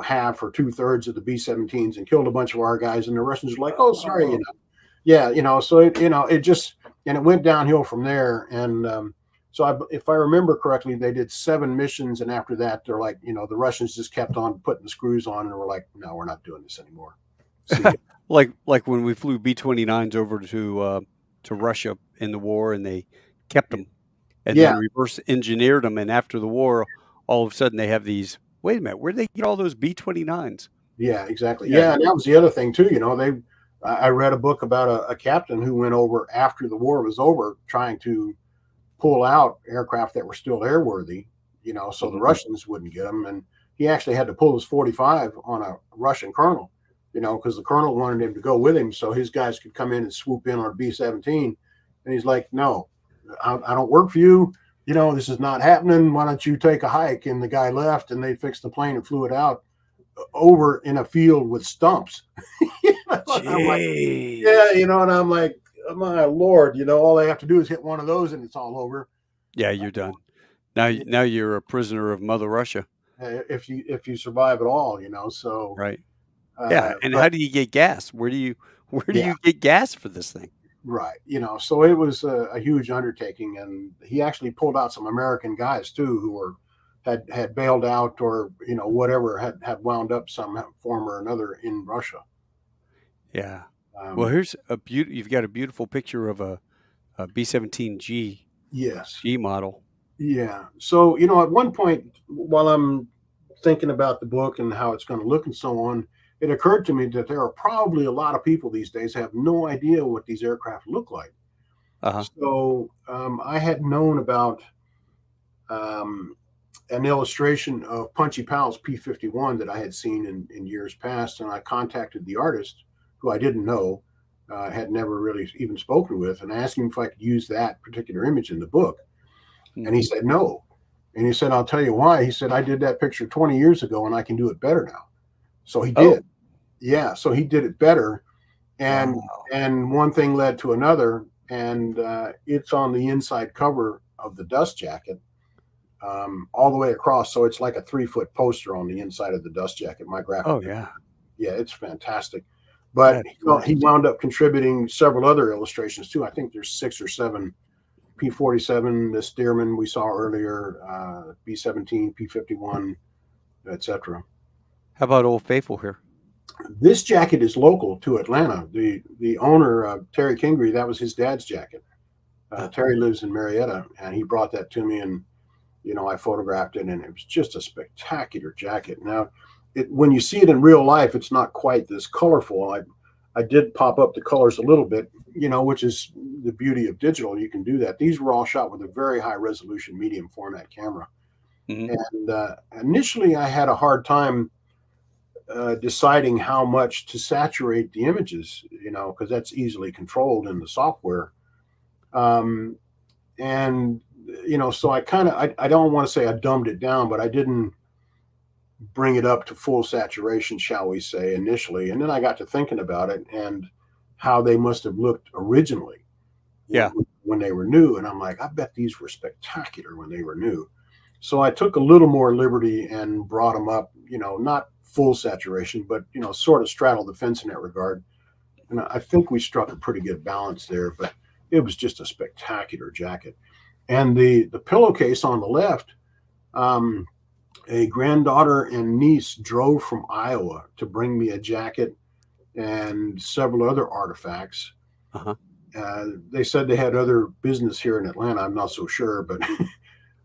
B: half or 2/3 of the B-17s and killed a bunch of our guys. And the Russians were like, "Oh, sorry,
A: Oh,
B: yeah, so it just and it went downhill from there. And so if I remember correctly, they did 7 missions, and after that, they're like, the Russians just kept on putting the screws on, and we're like, no, we're not doing this anymore. See ya.
A: like when we flew B-29s over to Russia in the war and they kept them and
B: Yeah,
A: then reverse engineered them, and after the war, all of a sudden they have these, "Wait a minute, where'd they get all those B-29s?"
B: Yeah, exactly.
A: Yeah.
B: Yeah, and that was the other thing too. I read a book about a captain who went over after the war was over, trying to pull out aircraft that were still airworthy, so the
A: Mhm.
B: Russians wouldn't get them. And he actually had to pull his 45 on a Russian colonel, because the colonel wanted him to go with him so his guys could come in and swoop in on a B-17. And he's like, no, I don't work for you. This is not happening. Why don't you take a hike? And the guy left, and they fixed the plane and flew it out over in a field with stumps. I'm like, yeah,
A: Jeez.
B: and I'm like, oh, my Lord, all they have to do is hit one of those and it's all over.
A: Yeah, you're done. Now you're a prisoner of Mother Russia,
B: If you survive at all. So,
A: right? Yeah, and
B: but
A: how do you get gas? Where do
B: yeah,
A: you get gas for this thing?
B: right. So it was a huge undertaking, and he actually pulled out some American guys too who were had bailed out, or whatever, had wound up some form or another in Russia.
A: Yeah. Well,
B: Um,
A: here's a you've got a beautiful picture of a B-17G
B: yes.
A: G model.
B: Yeah. So, at one point, while I'm thinking about the book and how it's going to look and so on, it occurred to me that there are probably a lot of people these days have no idea what these aircraft look like.
A: Uh-huh.
B: So, I had known about um, an illustration of Punchy Pal's P-51 that I had seen in years past, and I contacted the artist, who I didn't know, had never really even spoken with, and asked him if I could use that particular image in the book. And he
A: Mhm.
B: said, no. And he said, I'll tell you why. He said, I did that picture 20 years ago and I can do it better now. So he did.
A: Oh,
B: Yeah. So he did it better. And,
A: wow.
B: and one thing led to another. And it's on the inside cover of the dust jacket, all the way across. So it's like a 3-foot poster on the inside of the dust jacket. My graphic.
A: Oh, yeah.
B: Yeah, it's fantastic. But
A: That's
B: he
A: gorgeous.
B: wound up contributing several other illustrations too. I think there's 6 or 7 P-47, the Stearman we saw earlier, B-17, P-51, etc.
A: How about Old Faithful here?
B: This jacket is local to Atlanta. The owner, Terry Kingery, that was his dad's jacket.
A: Uh,
B: Terry lives in Marietta, and he brought that to me, and I photographed it, and it was just a spectacular jacket. Now, when you see it in real life, it's not quite this colorful. I did pop up the colors a little bit, which is the beauty of digital. You can do that. These were all shot with a very high resolution medium format camera.
A: mhm.
B: And initially, I had a hard time deciding how much to saturate the images, because that's easily controlled in the software. Um, and, so I don't want to say I dumbed it down, but I didn't bring it up to full saturation, shall we say, initially. And then I got to thinking about it and how they must have looked originally
A: Yeah.
B: when they were new. And I'm like, I bet these were spectacular when they were new. So I took a little more liberty and brought them up, not full saturation, but, sort of straddled the fence in that regard. And I think we struck a pretty good balance there, but it was just a spectacular jacket. And the pillowcase on the left, a granddaughter and niece drove from Iowa to bring me a jacket and several other artifacts.
A: Uh-huh.
B: They said they had other business here in Atlanta. I'm not so sure, but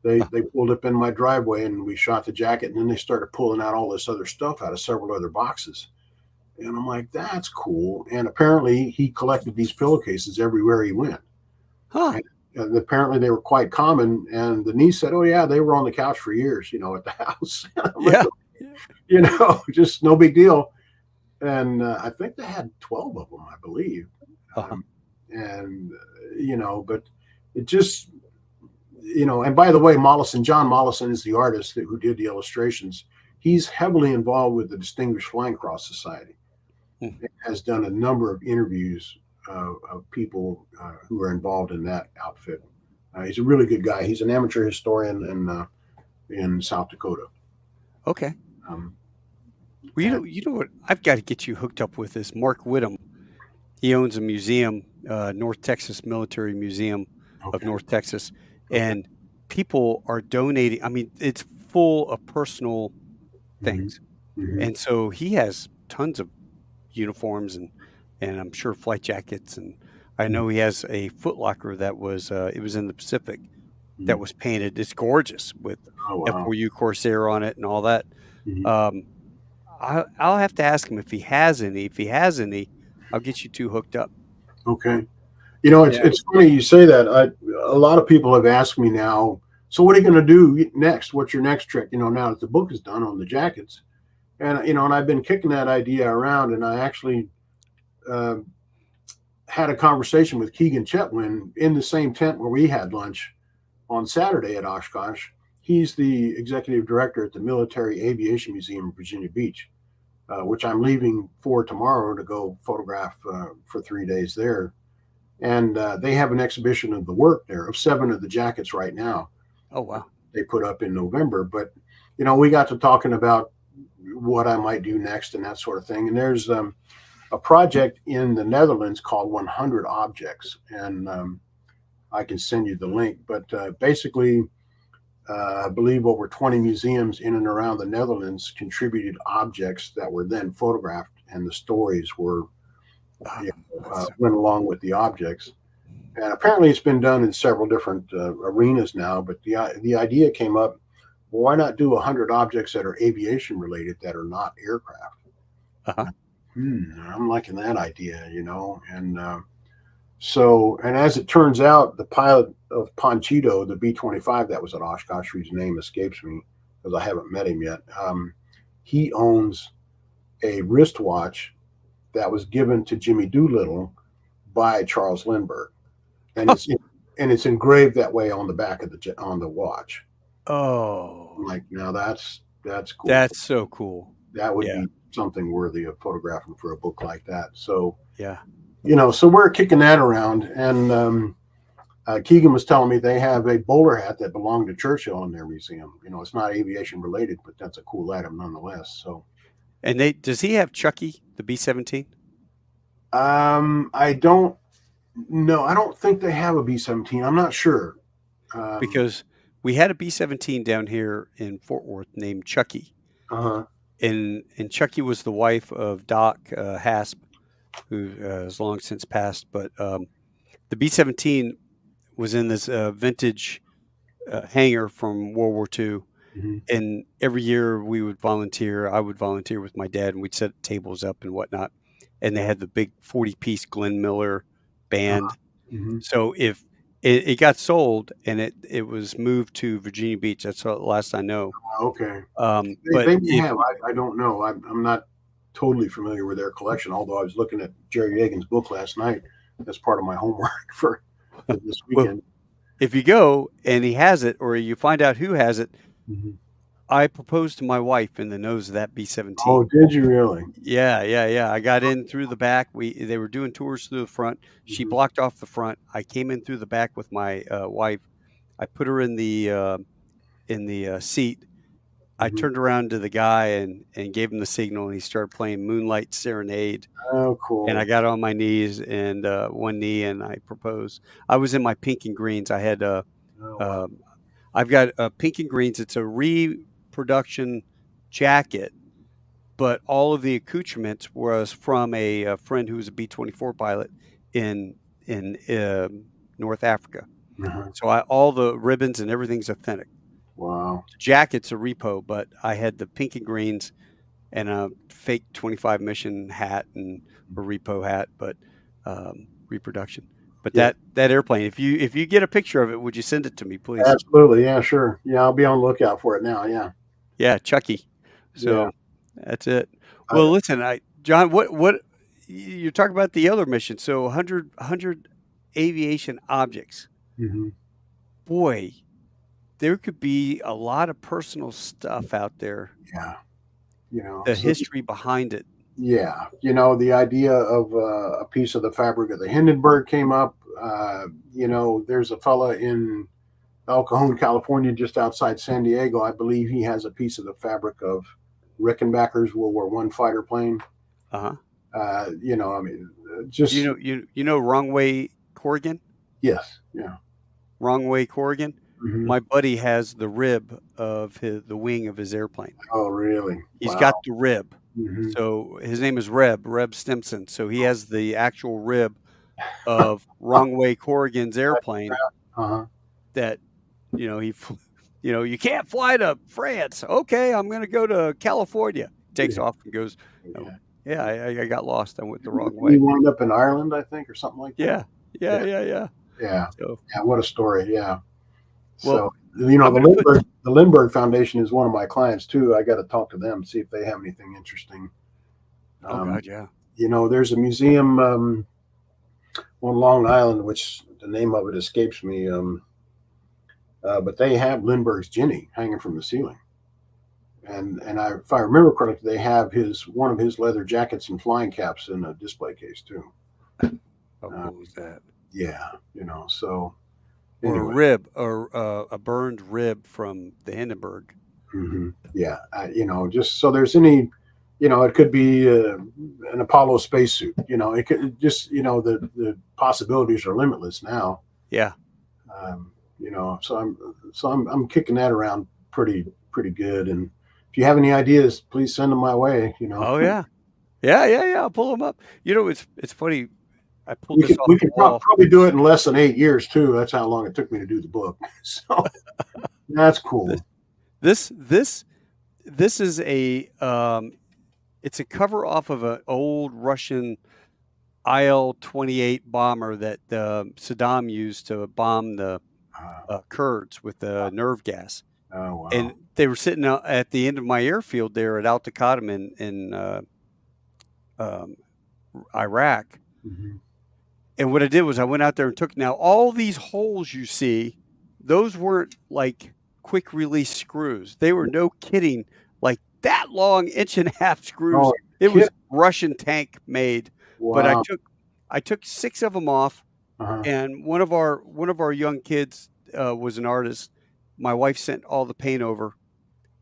B: they pulled up in my driveway and we shot the jacket, and then they started pulling out all this other stuff out of several other boxes. And I'm like, that's cool. And apparently he collected these pillowcases everywhere he went.
A: Huh.
B: And apparently they were quite common. And the niece said, oh, yeah, they were on the couch for years, at the house. I'm like,
A: Yeah.
B: just no big deal. And I think they had 12 of them, I believe.
A: Uh-huh.
B: And, but it just, and by the way, John Mollison is the artist who did the illustrations. He's heavily involved with the Distinguished Flying Cross Society.
A: Mm.
B: Has done a number of interviews of people who are involved in that outfit. He's a really good guy. He's an amateur historian in South Dakota.
A: Okay.
B: Um,
A: Well,
B: and
A: you know what I've got to get you hooked up with is Mark Whittam. He owns a museum, North Texas Military Museum of
B: okay,
A: North Texas,
B: okay,
A: and people are donating. I mean, it's full of personal
B: mm-hmm,
A: things,
B: mm-hmm,
A: and so he has tons of uniforms and I'm sure flight jackets, and I know he has a Foot Locker that was it was in the Pacific
B: mm-hmm.
A: that was painted. It's gorgeous with
B: Oh wow.
A: F4U Corsair on it and all that.
B: Mm-hmm,
A: Um, I'll have to ask him if he has any. If he has any, I'll get you two hooked up.
B: Okay. You know,
A: Yeah.
B: it's funny you say that. A lot of people have asked me now, so what are you going to do next? What's your next trick? You know, now that the book is done on the jackets, and you know, and I've been kicking that idea around, and I actually uh, had a conversation with Keegan Chetwin in the same tent where we had lunch on Saturday at Oshkosh. He's the executive director at the Military Aviation Museum in Virginia Beach, which I'm leaving for tomorrow to go photograph for 3 days there. And they have an exhibition of the work there of 7 of the jackets right now.
A: Oh wow.
B: They put up in November. But, you know, we got to talking about what I might do next and that sort of thing. And there's a project in the Netherlands called 100 Objects. And I can send you the link. But basically, I believe over 20 museums in and around the Netherlands contributed objects that were then photographed, and the stories were went along with the objects. And apparently, it's been done in several different arenas now. But the idea came up: well, why not do 100 objects that are aviation related that are not aircraft?
A: Uh-huh.
B: I'm liking that idea, you know. And so, and as it turns out, the pilot of Panchito, the B-25 that was at Oshkosh, whose name escapes me because I haven't met him yet, he owns a wristwatch that was given to Jimmy Doolittle by Charles Lindbergh, and it's engraved that way on the back of the watch.
A: Oh,
B: I'm like, now that's cool.
A: that's so cool.
B: That would
A: Yeah.
B: be something worthy of photographing for a book like that. So,
A: Yeah.
B: you know, so we're kicking that around, and Keegan was telling me they have a bowler hat that belonged to Churchill in their museum. You know, it's not aviation related, but that's a cool item nonetheless. So,
A: And does he have Chucky, the B-17?
B: I don't know. I don't think they have a B-17. I'm not sure.
A: Because we had a B-17 down here in Fort Worth named Chucky.
B: Uh-huh.
A: And Chucky was the wife of Doc Hasp, who has long since passed. But the B-17 was in this vintage hangar from World War II.
B: Mm-hmm.
A: And every year we would volunteer. I would volunteer with my dad, and we'd set tables up and whatnot. And they had the big 40-piece Glenn Miller band.
B: Mm-hmm.
A: So if it got sold and it was moved to Virginia Beach, that's the last I know.
B: Okay.
A: But
B: they may have. I don't know. I'm not totally familiar with their collection, although I was looking at Jerry Yegan's book last night as part of my homework for this weekend.
A: If you go and he has it, or you find out who has it,
B: Mm-hmm.
A: I proposed to my wife in the nose of that B-17.
B: Oh, did you really?
A: Yeah. I got in through the back. They were doing tours through the front. She
B: Mhm.
A: blocked off the front. I came in through the back with my wife. I put her in the seat. I
B: Mhm.
A: turned around to the guy and gave him the signal, and he started playing Moonlight Serenade.
B: Oh, cool.
A: And I got on my knees and one knee, and I proposed. I was in my pink and greens. I had
B: Oh, wow.
A: I've got pink and greens. It's a reproduction jacket, but all of the accoutrements was from a friend who was a B-24 pilot in North Africa.
B: Uh-huh.
A: So all the ribbons and everything's authentic.
B: Wow.
A: The jacket's a repo, but I had the pink and greens and a fake 25 mission hat and a repo hat, but reproduction. But
B: Yeah.
A: that airplane, if you get a picture of it, would you send it to me, please?
B: Absolutely. Yeah, sure. Yeah, I'll be on the lookout for it now. Yeah.
A: Yeah, Chucky.
B: Yeah.
A: So that's it.
B: I,
A: Well, listen, John, what you're talking about the other mission? So 100 aviation objects.
B: mhm.
A: Boy, there could be a lot of personal stuff out there.
B: Yeah. You know,
A: The
B: so
A: history behind it.
B: yeah, you know, the idea of a piece of the fabric of the Hindenburg came up. You know, there's a fella in El Cajon, California, just outside San Diego. I believe he has a piece of the fabric of Rickenbacker's World War One fighter plane.
A: Uh-huh.
B: You know, I mean, just
A: You know Wrong Way Corrigan?
B: yes, yeah.
A: Wrong Way Corrigan?
B: Mhm.
A: My buddy has the rib of the wing of his airplane.
B: Oh, really?
A: He's
B: Wow.
A: got the rib.
B: Mhm.
A: So his name is Reb Stimson. So he has the actual rib of Wrong Way Corrigan's airplane
B: Uh-huh.
A: that, he, you can't fly to France. Okay, I'm going to go to California. takes
B: Yeah.
A: off and goes, oh,
B: Yeah.
A: yeah, I got lost. I went the wrong
B: You
A: way.
B: wound up in Ireland, I think, or something like that.
A: Yeah, yeah,
B: Yeah.
A: yeah, yeah.
B: Yeah.
A: So,
B: Yeah. What a story. Yeah.
A: well,
B: So, you know,
A: I'm gonna put.
B: The Lindbergh Foundation is one of my clients too. I got to talk to them, see if they have anything interesting.
A: Oh
B: Um,
A: God, yeah.
B: you know, there's a museum on Long Island, which the name of it escapes me. But they have Lindbergh's Ginny hanging from the ceiling, and if I remember correctly, they have one of his leather jackets and flying caps in a display case too.
A: How
B: Uh,
A: cool is that?
B: yeah, you know. So
A: Or a
B: anyway,
A: rib, or a burned rib from the Hindenburg.
B: yeah, you know, just so there's any, you know, it could be an Apollo spacesuit. You know, it could just, you know, the possibilities are limitless now.
A: Yeah.
B: You know, so I'm kicking that around pretty good. And if you have any ideas, please send them my way. You know,
A: Oh yeah. Yeah, yeah, yeah. I'll pull them up. You know, it's funny. I pulled this off
B: we
A: the
B: could
A: wall.
B: probably do it in less than 8 years too. That's how long it took me to do the book. So that's
A: This
B: cool.
A: this this this is a it's a cover off of an old Russian IL-28 bomber that Saddam used to bomb the Kurds with the nerve gas.
B: Oh wow.
A: And they were sitting out at the end of my airfield there at Al Taqaddum in um, Iraq.
B: Mm-hmm.
A: And what I did was I went out there and took now all these holes you see, those weren't like quick release screws. They were no kidding, like that long 1.5 inch screws.
B: Oh,
A: It
B: kid.
A: was Russian tank made, but
B: Wow.
A: I took 6 of them off,
B: Uh-huh.
A: and one of our young kids was an artist. My wife sent all the paint over,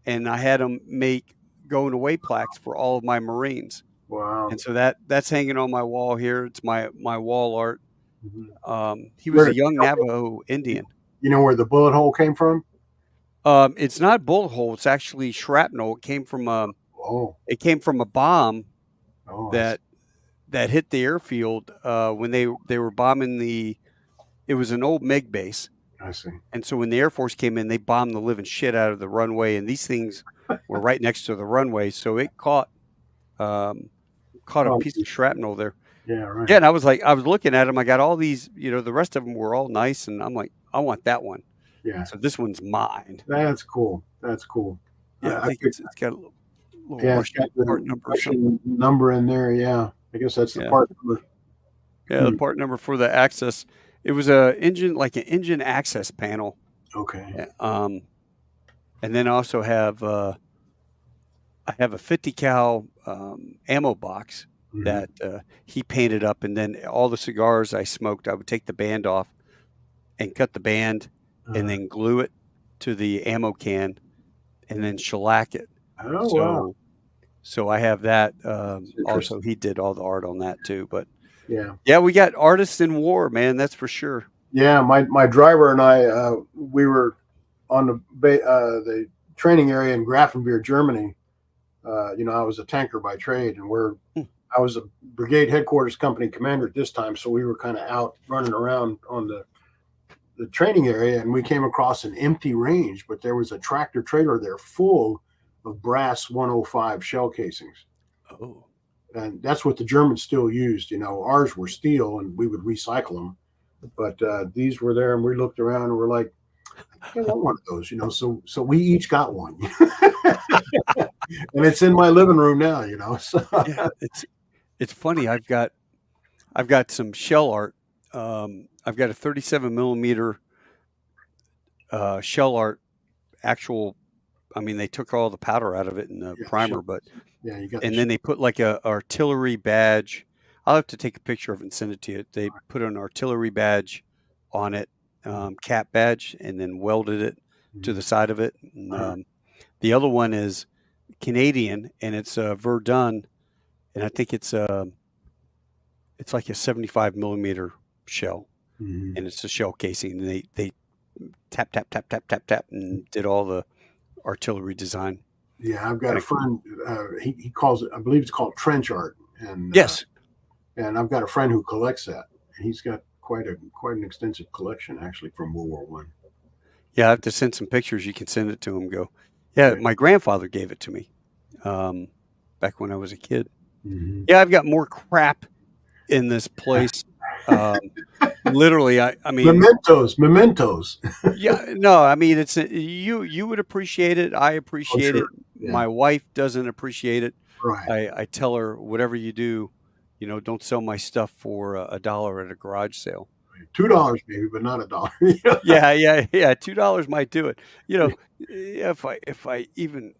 A: and I had them make going away plaques for all of my Marines.
B: Wow.
A: And so that's hanging on my wall here. It's my wall art.
B: Mhm.
A: He was
B: Where
A: a
B: did
A: young Navajo Indian.
B: you know where the bullet hole came from?
A: It's not bullet hole. It's actually shrapnel.
B: Oh,
A: It came from a bomb
B: oh, I see.
A: that that hit the airfield when they were bombing the. It was an old MiG base,
B: I see.
A: and so when the Air Force came in, they bombed the living shit out of the runway, and these things were right next to the runway, so it um, caught a
B: Oh,
A: piece of shrapnel there.
B: yeah, right.
A: Yeah, and I was like, I was looking at them. I got all these, the rest of them were all nice, and I'm like, I want that one.
B: Yeah,
A: So this one's mine.
B: that's cool. That's cool.
A: Yeah, I
B: I
A: think
B: picked,
A: it's got a little
B: yeah, it's got
A: Russian part
B: the
A: number or something.
B: Russian number in there. Yeah, I guess that's the
A: Yeah,
B: part number.
A: yeah, the
B: Hmm.
A: part number for the access. It was a engine like an engine access panel.
B: Okay.
A: And then I also have I have a 50 cal ammo box
B: Mhm.
A: that he painted up, and then all the cigars I smoked, I would take the band off and cut the band, and
B: Uh,
A: then glue it to the ammo can, and then shellac it.
B: oh wow,
A: So so I have that.
B: that's interesting.
A: Also, he did all the art on that too. But
B: Yeah,
A: yeah, we got artists in war, man. That's for sure.
B: yeah. My driver and I, we were on the training area in Grafenbeer, Germany. You know, I was a tanker by trade, and
A: Hmm.
B: I was a brigade headquarters company commander at this time, so we were kind of out running around on the training area, and we came across an empty range, but there was a tractor trailer there full of brass 105 shell casings.
A: Oh,
B: And that's what the Germans still used. You know, ours were steel, and we would recycle them. But these were there, and we looked around, and we're like, I think I want one of those. You know, so we each got one, and it's in my living room now. You know, so
A: yeah. It's funny. I've got some shell art. I've got a 37 millimeter shell art. Actual. I mean, they took all the powder out of it in the
B: yeah,
A: primer, but
B: yeah, you got the
A: and then they put like a artillery badge. I'll have to take a picture of it and send it to you. They put an artillery badge on it, cap badge, and then welded it to the side of it. And, the other one is Canadian, and it's Verdun, and I think it's like a 75 millimeter shell,
B: Mhm.
A: and it's a shell casing. And they tap tap tap tap tap tap and did all the artillery design.
B: Yeah, I've got
A: Kind
B: a
A: of cool.
B: friend. He calls it, I believe it's called trench art,
A: Yes.
B: and I've got a friend who collects that. He's got quite an extensive collection actually from World War One.
A: Yeah, I have to send some pictures. You can send it to him. Go. Yeah,
B: Yeah.
A: my grandfather gave it to me. Um, back when I was a kid.
B: Mhm.
A: Yeah, I've got more crap in this place. Literally, I mean,
B: Mementos.
A: yeah, no, I mean, it's you would appreciate it. I
B: Oh,
A: appreciate
B: sure.
A: it.
B: Yeah.
A: My wife doesn't appreciate it.
B: Right.
A: I tell her, whatever you do, don't sell my stuff for a dollar at a garage sale.
B: $2 maybe, but not a dollar. Yeah.
A: Yeah, yeah, yeah. $2 might do it. If I even,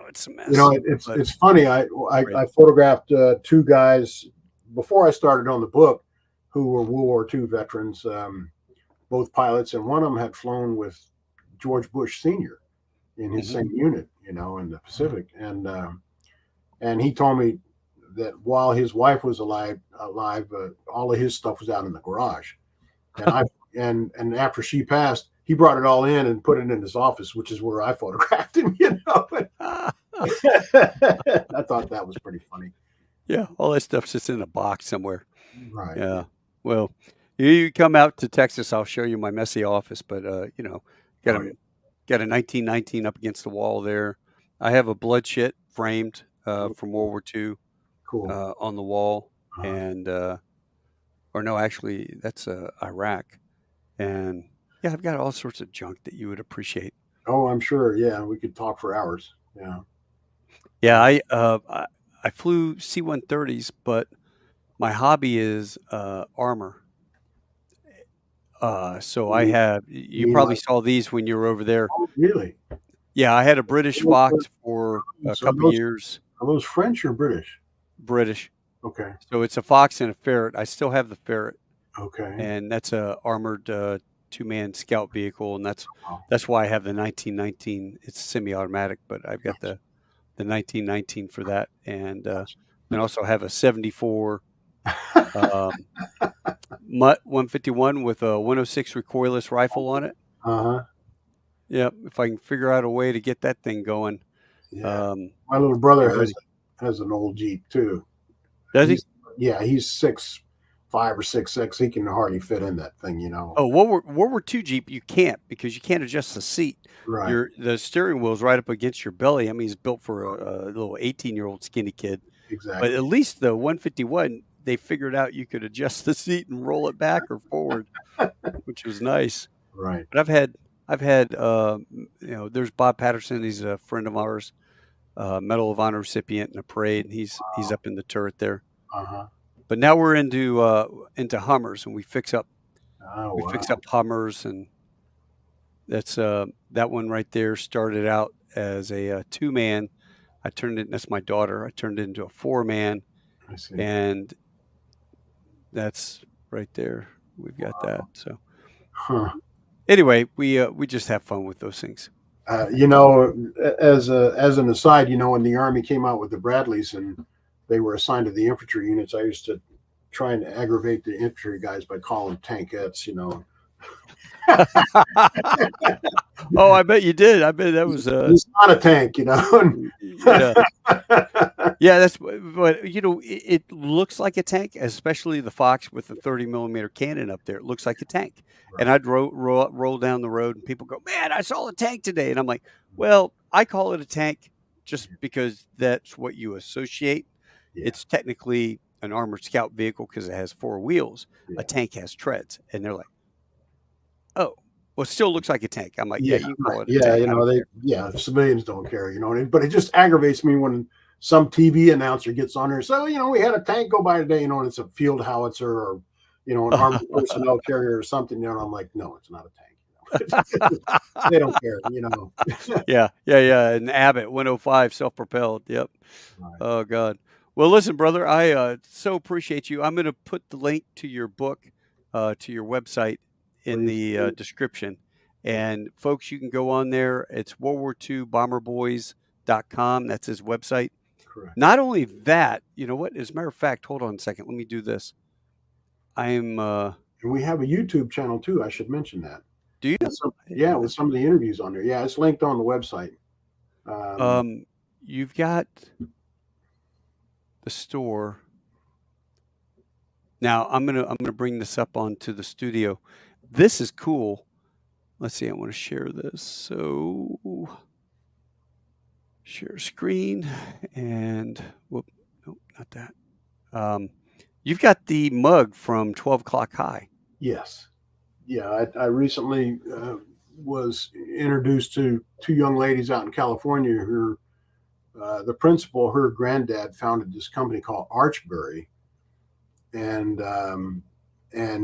A: it's a
B: You know,
A: mess. But
B: it's funny.
A: great.
B: I photographed two guys before I started on the book who were World War II veterans, both pilots, and one of them had flown with George Bush Sr. in his
A: Mhm.
B: same unit, in the Pacific, and he told me that while his wife was alive, all of his stuff was out in the garage, and I and after she passed, he brought it all in and put it in his office, which is where I photographed him. I thought that was pretty funny.
A: Yeah, all that stuff's just in a box somewhere.
B: Right. Yeah.
A: Yeah. Well, you come out to Texas, I'll show you my messy office, but got
B: Oh, yeah.
A: a got a 1919 up against the wall there. I have a bloodshed framed from World War II
B: Cool.
A: on the wall,
B: Uh,
A: and or no, actually, that's Iraq. And yeah, I've got all sorts of junk that you would appreciate.
B: oh, I'm sure. Yeah, we could talk for hours. Yeah.
A: Yeah, I flew C-130s, but my hobby is armor. So I
B: You
A: have. You
B: mean
A: probably
B: like,
A: saw these when you were over there.
B: oh, really?
A: Yeah, I had a British Fox for a
B: So
A: couple years.
B: are those French or British?
A: British.
B: Okay.
A: So it's a fox and a ferret. I still have the ferret,
B: Okay.
A: and that's a armored two-man scout vehicle, and
B: Wow.
A: that's why I have the 1919. It's semi-automatic, but I've got the 1919 for that, and then also have a 74 um, Mutt 151 with a 106 recoilless rifle on it.
B: Uh-huh.
A: Yep, if I can figure out a way to get that thing going,
B: Yeah.
A: um,
B: My little
A: be
B: brother
A: ready.
B: has an old Jeep too.
A: Does he?
B: He's Yeah, he's 6'5" or 6'6". He can hardly fit in that thing.
A: Oh, World War II Jeep, you can't because you can't adjust the seat.
B: Right.
A: The steering wheel's right up against your belly. I mean, it's built for a little 18-year-old skinny kid. But
B: Exactly.
A: at least the 151, they figured out you could adjust the seat and roll it back or forward, which was nice.
B: Right.
A: But I've had there's Bob Patterson. He's a friend of ours, Medal of Honor recipient in a parade, and he's up in the turret there.
B: Uh-huh.
A: But now we're into Hummers, and
B: Oh,
A: we
B: wow.
A: fix up Hummers, and that's that one right there started out as a two-man. That's my daughter. I turned it into a four-man,
B: I see.
A: and that's right there. We've got that. So
B: Huh.
A: anyway, we just have fun with those things.
B: As an aside, when the Army came out with the Bradleys and they were assigned to the infantry units, I used to try and aggravate the infantry guys by calling them tankettes.
A: Oh, I bet you did. I bet that was
B: It's not a tank.
A: yeah. Yeah, that's but it looks like a tank, especially the Fox with the 30 millimeter cannon up there. It looks like a tank. And
B: Right.
A: I'd roll down the road, and people go, "Man, I saw a tank today." And I'm like, "Well, I call it a tank just because that's what you associate.
B: Yeah.
A: It's technically an armored scout vehicle because it has four wheels.
B: Yeah.
A: A tank has treads." And they're like, "Oh, well, it still looks like a tank." I'm like, "Yeah,
B: Yeah,
A: you can call
B: right.
A: it a
B: Yeah,
A: tank. I don't care."
B: civilians don't care, but it just aggravates me when some TV announcer gets on there. So, we had a tank go by today, and it's a field howitzer or, an armored personnel carrier or something, and I'm like, no, it's not a tank. They don't care.
A: Yeah, yeah, yeah. And Abbott 105 self-propelled. Yep.
B: Right.
A: Oh God. Well, listen, brother, I so appreciate you. I'm going to put the link to your book, to your website in
B: Please.
A: the description. And folks, you can go on there. It's World War II bomberboys.com. That's his website.
B: Correct.
A: Not only that, you know what? As a matter of fact, hold on a second. Let me do this. I'm.
B: And we have a YouTube channel too. I should mention that.
A: Do you?
B: With some of the interviews on there. Yeah, it's linked on the website.
A: You've got the store. Now I'm gonna bring this up onto the studio. This is cool. Let's see. I want to share this. So Share screen and whoop, nope, not that. You've got the mug from 12 O'Clock High.
B: Yes. Yeah, I recently was introduced to two young ladies out in California who the principal, her granddad, founded this company called Archbury, and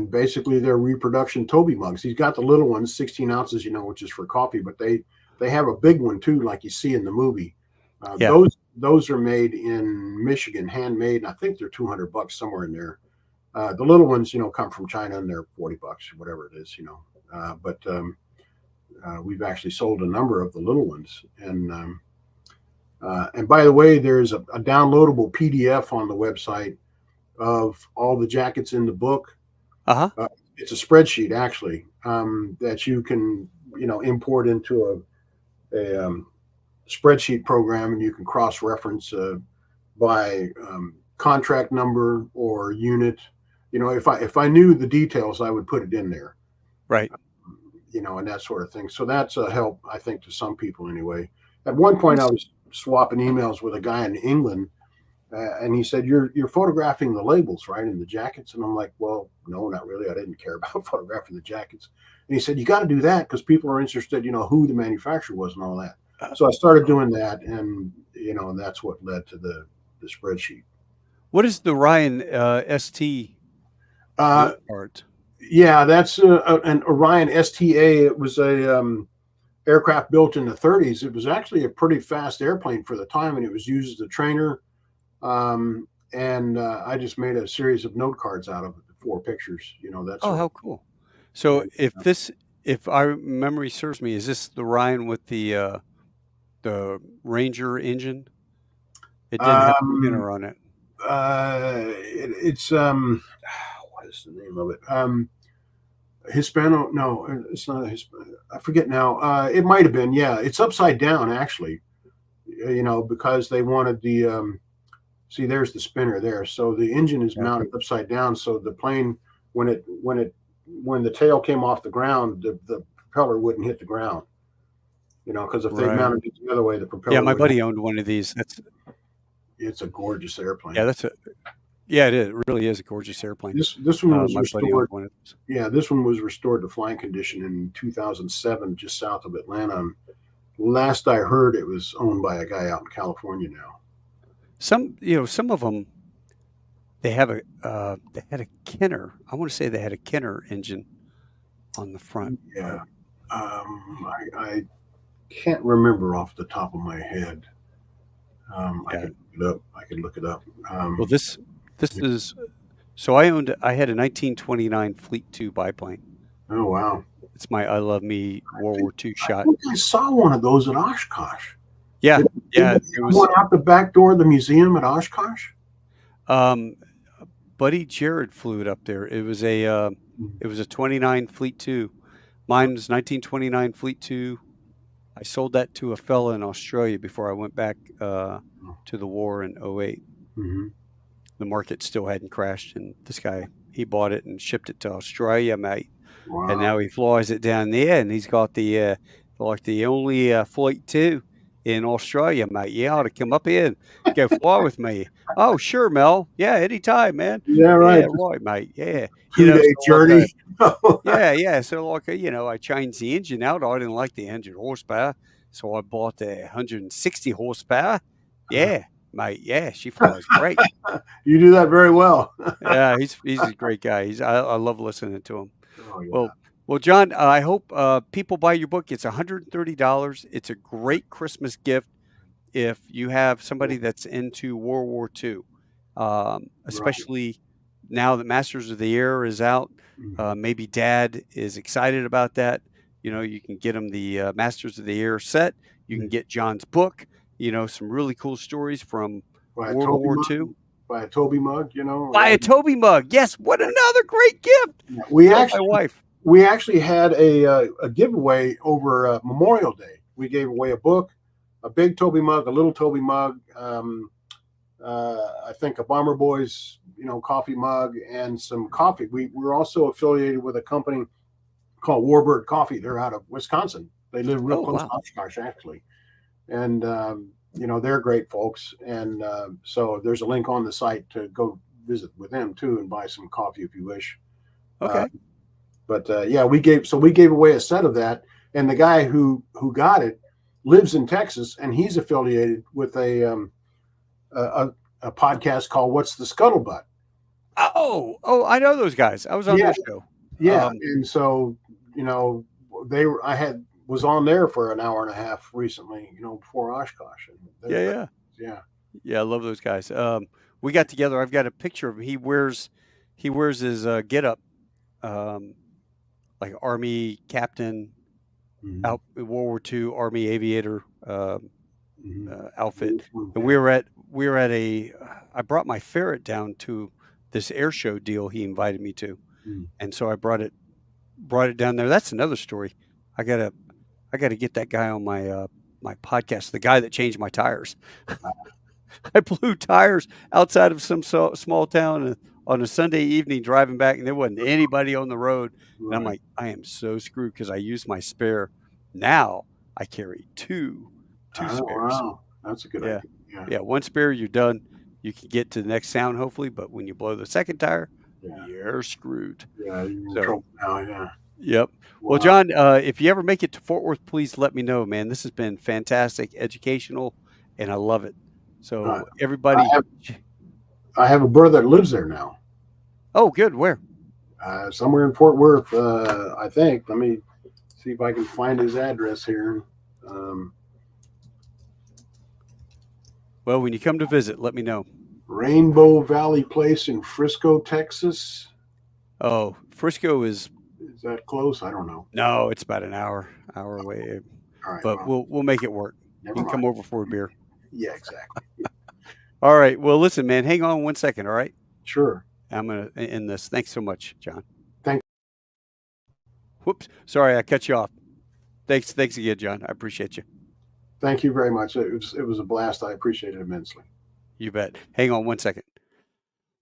B: basically they're reproduction Toby mugs. He's got the little ones, 16 ounces, which is for coffee, but they have a big one too, like you see in the movie.
A: Yeah.
B: Those are made in Michigan, handmade, and I think they're $200 somewhere in there. The little ones, come from China and they're $40, whatever it is, but we've actually sold a number of the little ones. And by the way, there's a downloadable PDF on the website of all the jackets in the book. It's a spreadsheet actually that you can, import into a spreadsheet program, and you can cross-reference by contract number or unit. If I knew the details, I would put it in there.
A: Right.
B: And that sort of thing. So that's a help, I think, to some people anyway. At one point, I was swapping emails with a guy in England, and he said, "You're photographing the labels, right, in the jackets?" And I'm like, "Well, no, not really. I didn't care about photographing the jackets." And he said, "You got to do that because people are interested, who the manufacturer was and all that." So I started doing that, and and that's what led to the spreadsheet.
A: What is the Ryan ST part?
B: Yeah, that's an Orion STA. It was a aircraft built in the 30s. It was actually a pretty fast airplane for the time, and it was used as a trainer. And I just made a series of note cards out of it, 4 pictures. That's
A: how cool. So if our memory serves me, is this the Ryan with the Ranger engine? It didn't have a spinner on it.
B: It's what is the name of it? Hispano? No, it's not a Hispano. I forget now. It might have been. Yeah, it's upside down actually. Because they wanted the. See, there's the spinner there. So the engine is mounted upside down. So the plane, when the tail came off the ground, the propeller wouldn't hit the ground. Because if they mounted it the other way, the propeller.
A: Yeah, my buddy owned one of these.
B: It's a gorgeous airplane.
A: Yeah, it is. It really is a gorgeous airplane.
B: This one was restored.
A: One of those.
B: Yeah, this one was restored to flying condition in 2007, just south of Atlanta. And last I heard, it was owned by a guy out in California now.
A: Some of them, they had a Kenner. I want to say they had a Kenner engine on the front.
B: Yeah, I can't remember off the top of my head. I could look it up.
A: Well, this is. So I had a 1929 Fleet II biplane.
B: Oh wow!
A: It's my I Love Me World War II shot.
B: I think I saw one of those at Oshkosh.
A: Yeah,
B: it was one out the back door of the museum at Oshkosh.
A: Buddy Jared flew it up there. It was a 29 Fleet II. Mine was 1929 Fleet II. I sold that to a fella in Australia before I went back to the war in 08.
B: Mm-hmm.
A: The market still hadn't crashed, and this guy, he bought it and shipped it to Australia, mate.
B: Wow.
A: And now he flies it down there, and he's got the only Fleet II in Australia, mate. You ought to come up here and go fly with me. Oh, sure, Mel. Yeah, anytime, man.
B: Yeah, right.
A: Yeah, right, mate. Yeah.
B: 2-day journey.
A: Yeah. So, I changed the engine out. I didn't like the engine horsepower, so I bought the 160 horsepower. Yeah, mate. Yeah, she flies great.
B: You do that very well.
A: Yeah, he's a great guy. I love listening to him.
B: Oh, yeah.
A: Well, John, I hope people buy your book. It's $130. It's a great Christmas gift if you have somebody that's into World War II, especially now that Masters of the Air is out. Maybe Dad is excited about that. You can get him the Masters of the Air set. You can get John's book. Some really cool stories from World War II.
B: By a Toby mug,
A: By a Toby mug. Yes. What another great gift.
B: My
A: wife.
B: We actually had a giveaway over Memorial Day. We gave away a book, a big Toby mug, a little Toby mug, I think a Bomber Boys, coffee mug, and some coffee. We're also affiliated with a company called Warbird Coffee. They're out of Wisconsin. They live real close to Oshkosh, actually. And they're great folks, and so there's a link on the site to go visit with them too and buy some coffee if you wish.
A: Okay.
B: But yeah, we gave away a set of that, and the guy who got it lives in Texas, and he's affiliated with a podcast called "What's the Scuttlebutt."
A: Oh, I know those guys. I was on their show.
B: Yeah, and so I was on there for an hour and a half recently, before Oshkosh. And
A: Yeah. I love those guys. We got together. I've got a picture of him. He wears his get up, like Army captain, out in World War II Army aviator outfit. And we were at I brought my ferret down to this air show deal he invited me to, and so I brought it down there. That's another story. I gotta get that guy on my my podcast. The guy that changed my tires. I blew tires outside of some small town on a Sunday evening driving back, and there wasn't anybody on the road. And I'm like, I am so screwed because I used my spare. Now I carry two spares.
B: Wow. That's a good idea.
A: Yeah, one spare, you're done. You can get to the next sound hopefully, but when you blow the second tire, you're screwed.
B: Yeah, you're in trouble now. Yeah.
A: Yep. Wow. Well, John, if you ever make it to Fort Worth, please let me know, man. This has been fantastic, educational, and I love it. So everybody,
B: I have a brother that lives there now.
A: Oh, good. Where?
B: Somewhere in Fort Worth, I think. Let me see if I can find his address here.
A: Well, when you come to visit, let me know.
B: Rainbow Valley Place in Frisco, Texas.
A: Oh, Frisco is
B: that close? I don't know.
A: No, it's about an hour away.
B: All right,
A: but we'll make it work. You can come over for a beer.
B: Yeah, exactly.
A: All right. Well, listen, man, hang on 1 second. All right.
B: Sure.
A: I'm going to end this. Thanks so much, John.
B: Thanks.
A: Whoops. Sorry, I cut you off. Thanks again, John. I appreciate you.
B: Thank you very much. It was a blast. I appreciate it immensely.
A: You bet. Hang on 1 second.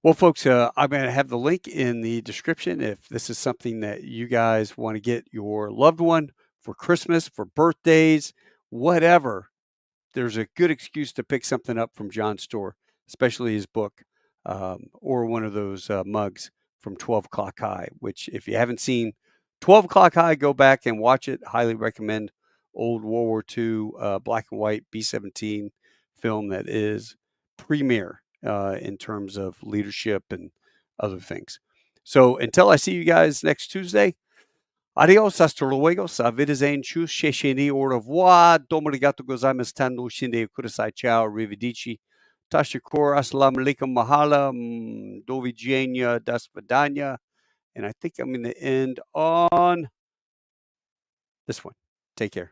A: Well, folks, I'm going to have the link in the description if this is something that you guys want to get your loved one for Christmas, for birthdays, whatever. There's a good excuse to pick something up from John's store, especially his book or one of those mugs from 12 O'Clock High, which if you haven't seen 12 O'Clock High, go back and watch it. Highly recommend. Old World War II black and white B-17 film that is premier in terms of leadership and other things. So until I see you guys next Tuesday, adios, hasta luego, sa wiedersehen, tschüss, shesheni, au revoir, domo arigato gozaimasu, tanu, shinde, kudasai, ciao, arrivederci, tashakor, assalamu alaikum, mahala, do widzenia, das vidania. And I think I'm going to end on this one. Take care.